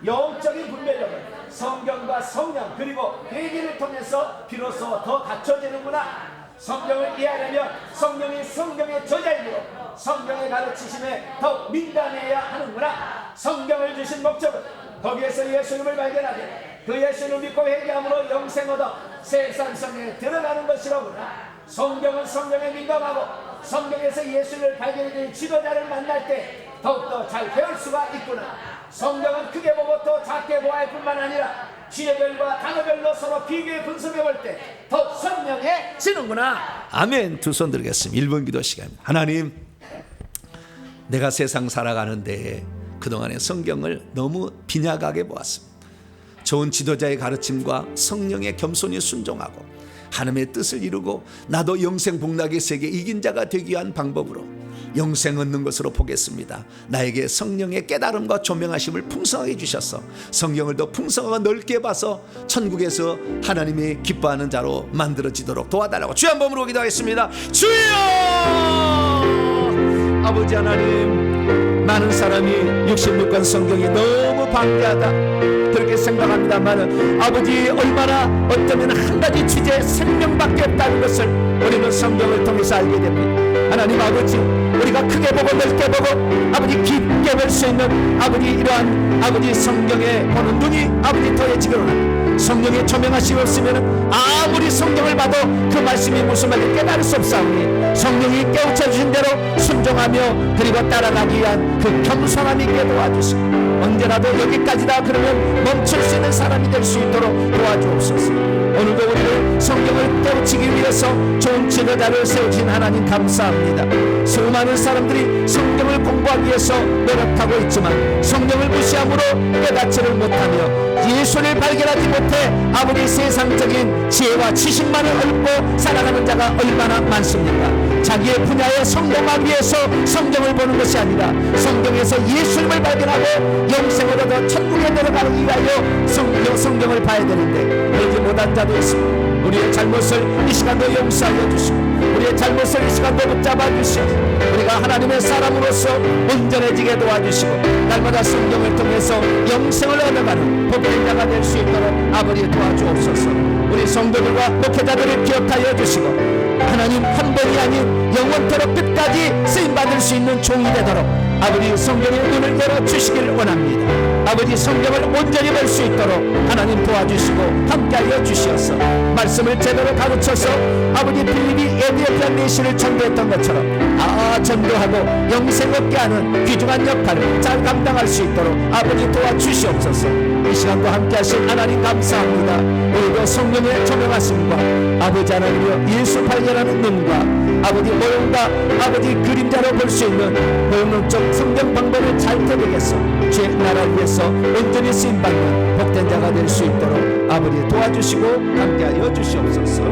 영적인 분별력은 성경과 성령 그리고 회개를 통해서 비로소 더 갖춰지는구나. 성경을 이해하려면 성령이 성경의 저자이므로 성경의 가르치심에 더욱 민감해야 하는구나. 성경을 주신 목적은 거기에서 예수님을 발견하되 그 예수님을 믿고 회개함으로 영생 얻어 세상성에 들어가는 것이로구나. 성경은 성경에 민감하고 성경에서 예수를 발견해준 지도자를 만날 때 더욱더 잘 배울 수가 있구나. 성경은 크게 보고 또 작게 보아야 할 뿐만 아니라 지혜별과 단어별로 서로 비교해 분석해 볼 때 더 선명해지는구나. 아멘. 두 손 들겠습니다. 1분 기도 시간입니다. 하나님, 내가 세상 살아가는데 그동안에 성경을 너무 빈약하게 보았습니다. 좋은 지도자의 가르침과 성령의 겸손히 순종하고 하나님의 뜻을 이루고 나도 영생 복락의 세계 이긴 자가 되기 위한 방법으로 영생 얻는 것으로 보겠습니다. 나에게 성령의 깨달음과 조명하심을 풍성하게 주셔서 성경을 더 풍성하고 넓게 봐서 천국에서 하나님이 기뻐하는 자로 만들어지도록 도와달라고 주의 한 번으로 기도하겠습니다. 주여! 아버지 하나님, 많은 사람이 66권 성경이 너무 방대하다 그렇게 생각합니다만 아버지, 얼마나 어쩌면 한 가지 주제에 생명밖에 없다는 것을 우리는 성경을 통해서 알게 됩니다. 하나님 아버지, 우리가 크게 보고 넓게 보고 아버지 깊게 볼 수 있는 아버지 이러한 아버지 성경에 보는 눈이 아버지 더해지거나 성령의 조명하심이 없으면 아무리 성경을 봐도 그 말씀이 무슨 말인지 깨달을 수 없사오니 성령이 깨우쳐 주신 대로 순종하며 그리고 따라가기 위한 그 겸손함이 있게 도와주시고 언제라도 여기까지다 그러면 멈출 수 있는 사람이 될 수 있도록 도와주옵소서. 오늘도 우리를 성경을 깨우치기 위해서 좋은 지도자를 세우신 하나님 감사합니다. 수많은 사람들이 성경을 공부하기 위해서 노력하고 있지만 성경을 무시함으로 깨닫지를 못하며 예수를 발견하지 못해 아무리 세상적인 지혜와 지식만을 얻고 살아가는 자가 얼마나 많습니까? 자기의 분야에 성공하기 위해서 성경을 보는 것이 아니라 성경에서 예수님을 발견하고 영생을 얻어 천국에 내려가기 위하여 성경을 봐야 되는데 그러지 못한 자도 있습니다. 우리의 잘못을 이 시간도 용서하여 주시고 우리의 잘못을 이 시간도 붙잡아 주시고 우리가 하나님의 사람으로서 온전해지게 도와주시고 날마다 성경을 통해서 영생을 얻어가는 복된 자가 될 수 있도록 아버지 도와주옵소서. 우리 성도들과 목회자들을 기억하여 주시고 하나님 한 번이 아닌 영원토록 끝까지 쓰임받을 수 있는 종이 되도록 아버지 성경의 눈을 열어주시기를 원합니다. 아버지 성경을 온전히 볼 수 있도록 하나님 도와주시고 함께하여 주시옵소서. 말씀을 제대로 가르쳐서 아버지 필립이 에디오피아 내시를 전도했던 것처럼 전도하고 영생 얻게 하는 귀중한 역할을 잘 감당할 수 있도록 아버지 도와주시옵소서. 이 시간도 함께하신 하나님 감사합니다. 우리도 성령의 조명하심과 아버지 하나님이여 예수 발견하는 눈과 아버지 모형과 아버지 그림자로 볼 수 있는 모형론적 성경 방법을 잘 되겠어 주의 나라를 위해서 온전히 쓰임받는 복된 자가 될 수 있도록 아버지 도와주시고 함께하여 주시옵소서.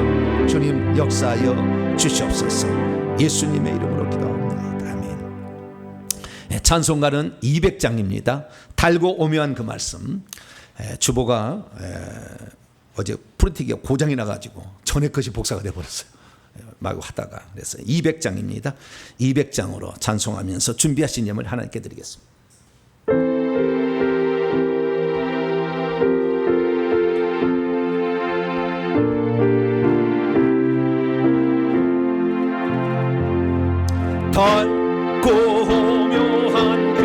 주님 역사하여 주시옵소서. 예수님의 이름으로 기도합니다. 아멘. 찬송가는 200장입니다. 달고 오묘한 그 말씀. 주보가 어제 프로티기가 고장이 나가지고 전에 것이 복사가 돼버렸어요. 막 하다가 그래서 200장입니다. 200장으로 찬송하면서 준비하신 예물 하나님께 드리겠습니다. 달고 오묘한 그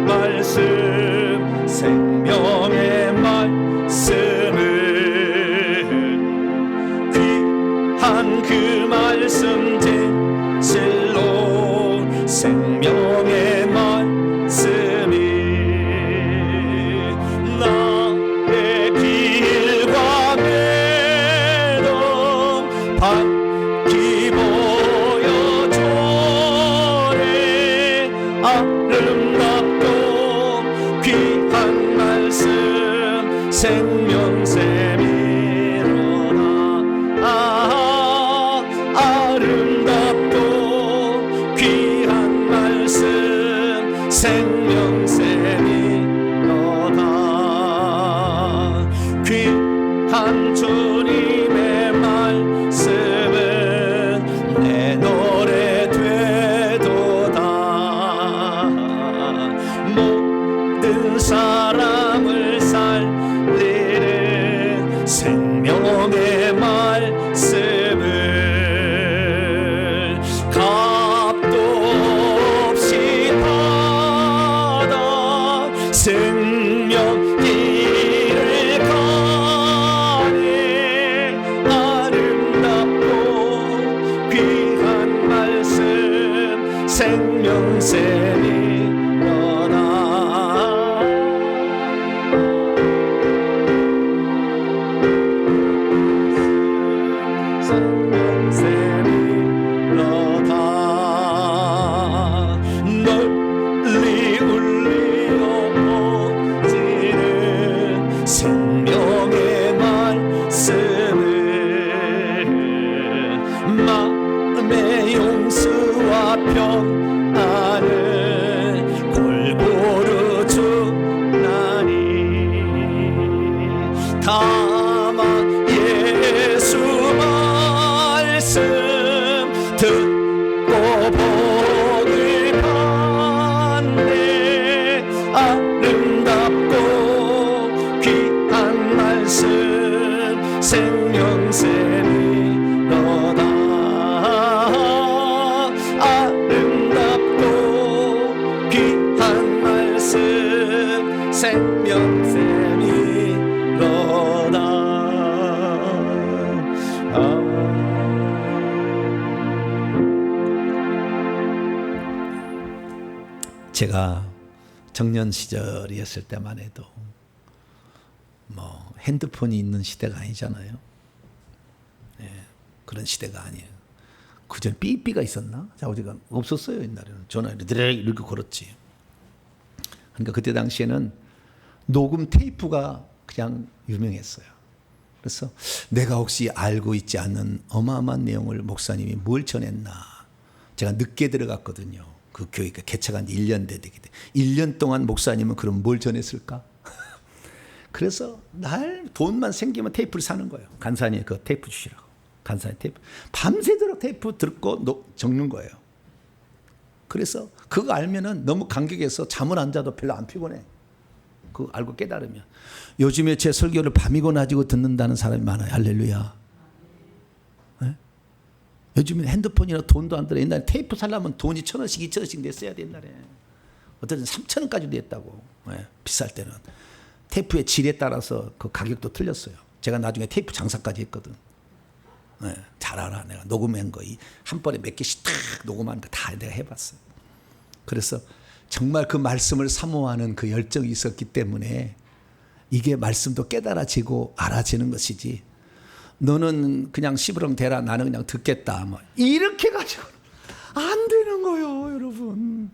말씀 생명의 말씀은 귀한 그 말씀 진실로 생명의 말씀이 나의 길과 매동 밝히 아름답고 귀한 말씀 생명샘이로다. 아름답고 귀한 말씀 생명샘이로다. 귀한 주님의 말씀은 내 노래 되도다. 모든 사람을 살리는 생명의 말씀을 값도 없이 받아 생명 길을 가네. 아름답고 귀한 말씀 생명샘이 널리 울리어 퍼지는 생명의 말씀을 마음의 용서와 평안을 골고루 주나니 다만 예수 말씀 듣고 복을 받네. 아름답고 귀한 말씀 생명샘이로다. 아름답고 귀한 말씀 생명샘이로다. 제가 청년 시절이었을 때만 해도 뭐 핸드폰이 있는 시대가 아니잖아요. 그런 시대가 아니에요. 그전 삐삐가 있었나? 자우지가 없었어요. 옛날에는 전화를 이렇게 걸었지. 그러니까 그때 당시에는 녹음 테이프가 그냥 유명했어요. 그래서 내가 혹시 알고 있지 않는 어마어마한 내용을 목사님이 뭘 전했나. 제가 늦게 들어갔거든요. 그 교회가 개척한 1년 되기 때문에 1년 동안 목사님은 그럼 뭘 전했을까? 그래서 날 돈만 생기면 테이프를 사는 거예요. 간사님 그 테이프 주시라고. 간사님 테이프. 밤새도록 테이프 듣고 적는 거예요. 그래서 그거 알면은 너무 감격해서 잠을 안 자도 별로 안 피곤해. 그거 알고 깨달으면. 요즘에 제 설교를 밤이고 낮이고 듣는다는 사람이 많아요. 할렐루야. 네? 요즘에 핸드폰이나 돈도 안 들어. 옛날에 테이프 살려면 돈이 1,000원씩 2,000원씩 냈어야 돼. 옛날에. 어떤 3,000원까지도 했다고. 네? 비쌀 때는. 테이프의 질에 따라서 그 가격도 틀렸어요. 제가 나중에 테이프 장사까지 했거든. 네, 잘 알아. 내가 녹음한 거 한 번에 몇 개씩 딱 녹음한 거 다 내가 해봤어요. 그래서 정말 그 말씀을 사모하는 그 열정이 있었기 때문에 이게 말씀도 깨달아지고 알아지는 것이지. 너는 그냥 시부렁 대라. 나는 그냥 듣겠다. 뭐 이렇게 가지고 안 되는 거예요, 여러분.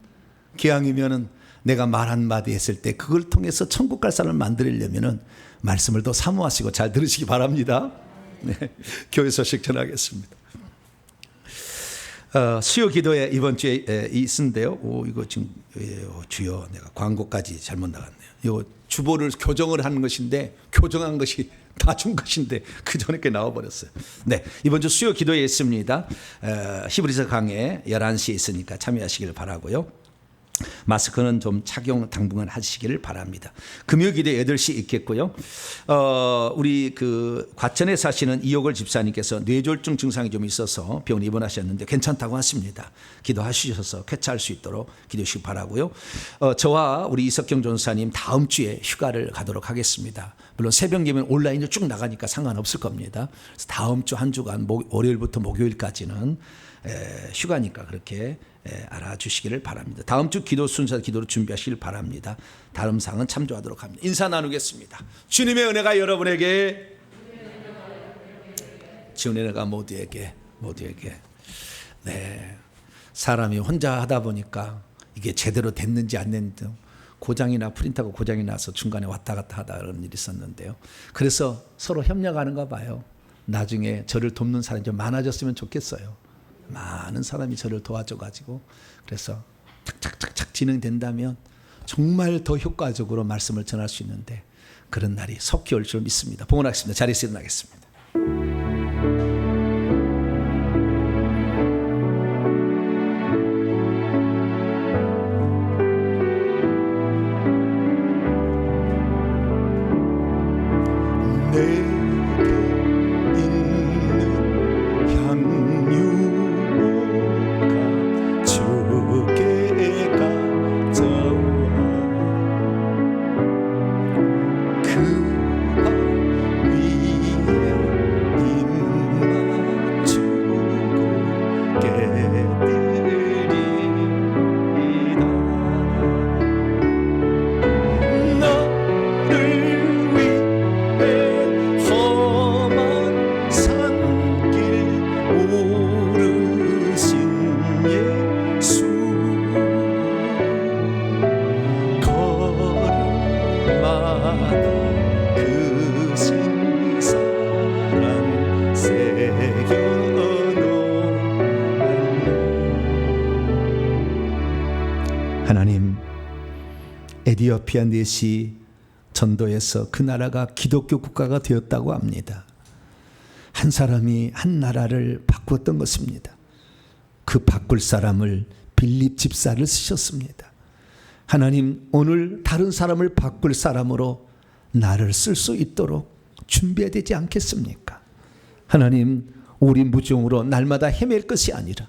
기왕이면은 내가 말 한마디 했을 때 그걸 통해서 천국 갈 사람을 만들려면은 말씀을 더 사모하시고 잘 들으시기 바랍니다. 네, 교회 소식 전하겠습니다. 수요 기도에 이번 주에 있는데요. 이거 지금 주여 내가 광고까지 잘못 나갔네요. 이 주보를 교정을 하는 것인데 교정한 것이 다 준 것인데 그 전에 게 나와버렸어요. 네, 이번 주 수요 기도에 있습니다. 히브리서 강해 11시에 있으니까 참여하시길 바라고요. 마스크는 좀 착용 당분간 하시기를 바랍니다. 금요기도 8시 있겠고요. 우리 그 과천에 사시는 이호걸 집사님께서 뇌졸중 증상이 좀 있어서 병원 입원하셨는데 괜찮다고 하십니다. 기도하셔서 쾌차할 수 있도록 기도해 주시기 바라고요. 저와 우리 이석경 전사님 다음 주에 휴가를 가도록 하겠습니다. 물론 새벽 예배는 온라인으로 쭉 나가니까 상관없을 겁니다. 그래서 다음 주 한 주간 월요일부터 목요일까지는 휴가니까 그렇게 알아주시기를 바랍니다. 다음 주 기도 순서 기도로 준비하시길 바랍니다. 다음 상은 참조하도록 합니다. 인사 나누겠습니다. 주님의 은혜가 여러분에게, 주님의 은혜가 모두에게. 네, 사람이 혼자 하다 보니까 이게 제대로 됐는지 안 됐는지 고장이나 프린터가 고장이 나서 중간에 왔다 갔다 하다 그런 일이 있었는데요. 그래서 서로 협력하는가 봐요. 나중에 저를 돕는 사람이 좀 많아졌으면 좋겠어요. 많은 사람이 저를 도와줘가지고 그래서 착착착착 진행된다면 정말 더 효과적으로 말씀을 전할 수 있는데 그런 날이 속히 올 줄 믿습니다. 봉헌하겠습니다. 자리에서 일어나겠습니다. 하나님, 에티오피아 넷이 전도해서 그 나라가 기독교 국가가 되었다고 합니다. 한 사람이 한 나라를 바꾸었던 것입니다. 그 바꿀 사람을 빌립 집사를 쓰셨습니다. 하나님, 오늘 다른 사람을 바꿀 사람으로 나를 쓸 수 있도록 준비해야 되지 않겠습니까? 하나님, 우리 무종으로 날마다 헤맬 것이 아니라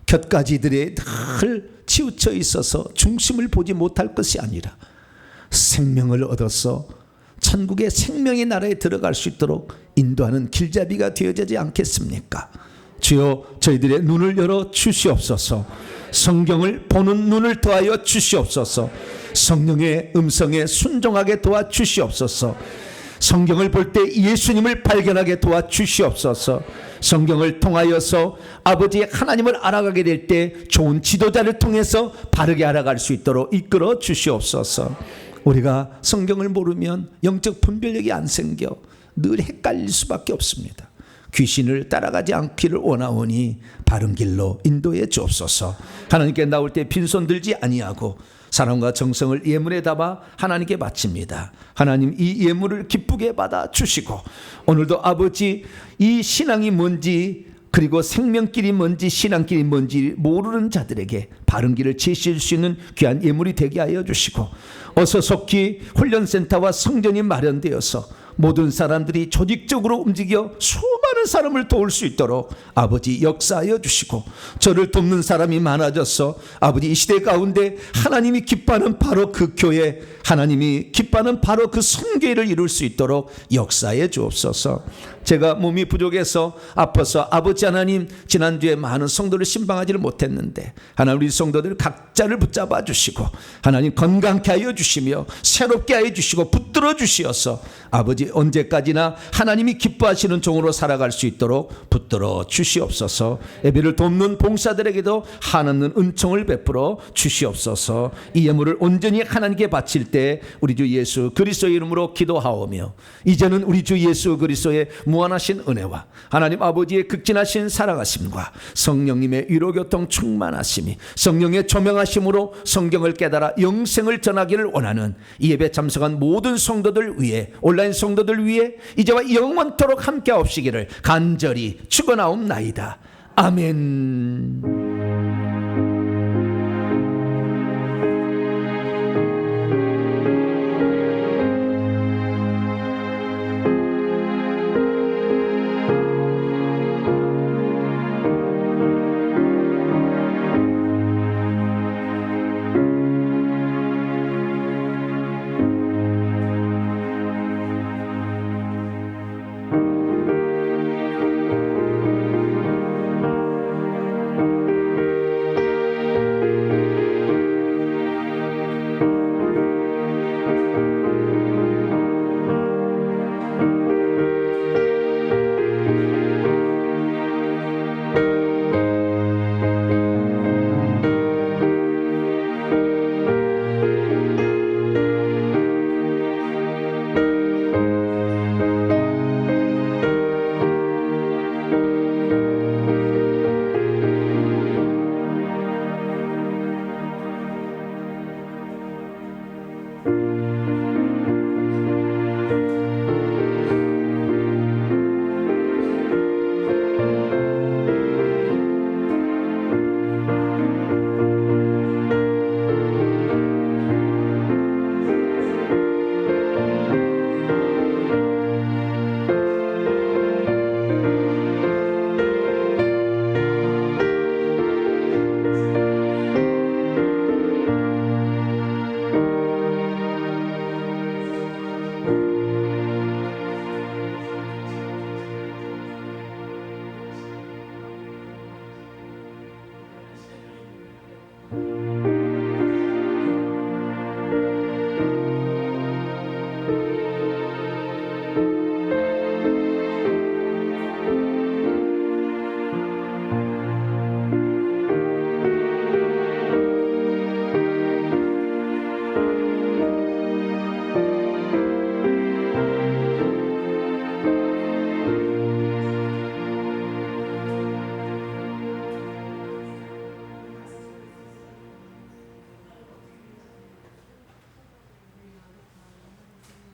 곁가지들에 늘 치우쳐 있어서 중심을 보지 못할 것이 아니라 생명을 얻어서 천국의 생명의 나라에 들어갈 수 있도록 인도하는 길잡이가 되어지지 않겠습니까? 주여, 저희들의 눈을 열어 주시옵소서. 성경을 보는 눈을 더하여 주시옵소서. 성령의 음성에 순종하게 도와주시옵소서. 성경을 볼 때 예수님을 발견하게 도와주시옵소서. 성경을 통하여서 아버지 하나님을 알아가게 될 때 좋은 지도자를 통해서 바르게 알아갈 수 있도록 이끌어 주시옵소서. 우리가 성경을 모르면 영적 분별력이 안 생겨 늘 헷갈릴 수밖에 없습니다. 귀신을 따라가지 않기를 원하오니 바른 길로 인도해 주옵소서. 하나님께 나올 때 빈손 들지 아니하고 사랑과 정성을 예물에 담아 하나님께 바칩니다. 하나님 이 예물을 기쁘게 받아 주시고 오늘도 아버지 이 신앙이 뭔지 그리고 생명길이 뭔지 신앙길이 뭔지 모르는 자들에게 바른 길을 제시할 수 있는 귀한 예물이 되게 하여 주시고 어서 속히 훈련센터와 성전이 마련되어서 모든 사람들이 조직적으로 움직여 수많은 사람을 도울 수 있도록 아버지 역사하여 주시고 저를 돕는 사람이 많아져서 아버지 이 시대 가운데 하나님이 기뻐하는 바로 그 교회 하나님이 기뻐하는 바로 그 성교회를 이룰 수 있도록 역사해 주옵소서. 제가 몸이 부족해서 아파서 아버지 하나님 지난주에 많은 성도를 신방하지를 못했는데 하나님 우리 성도들 각자를 붙잡아 주시고 하나님 건강케 하여 주시며 새롭게 하여 주시고 붙들어 주시어서 아버지 언제까지나 하나님이 기뻐하시는 종으로 살아갈 수 있도록 붙들어 주시옵소서. 예배를 돕는 봉사들에게도 한없는 은총을 베풀어 주시옵소서. 이 예물을 온전히 하나님께 바칠 때 우리 주 예수 그리스도의 이름으로 기도하오며 이제는 우리 주 예수 그리스도의 무한하신 은혜와 하나님 아버지의 극진하신 사랑하심과 성령님의 위로교통 충만하심이 성령의 조명하심으로 성경을 깨달아 영생을 전하기를 원하는 이 예배 참석한 모든 성도들 위해 온라인 성도들 위해 이제와 영원토록 함께 하옵시기를 간절히 축원하옵나이다. 아멘.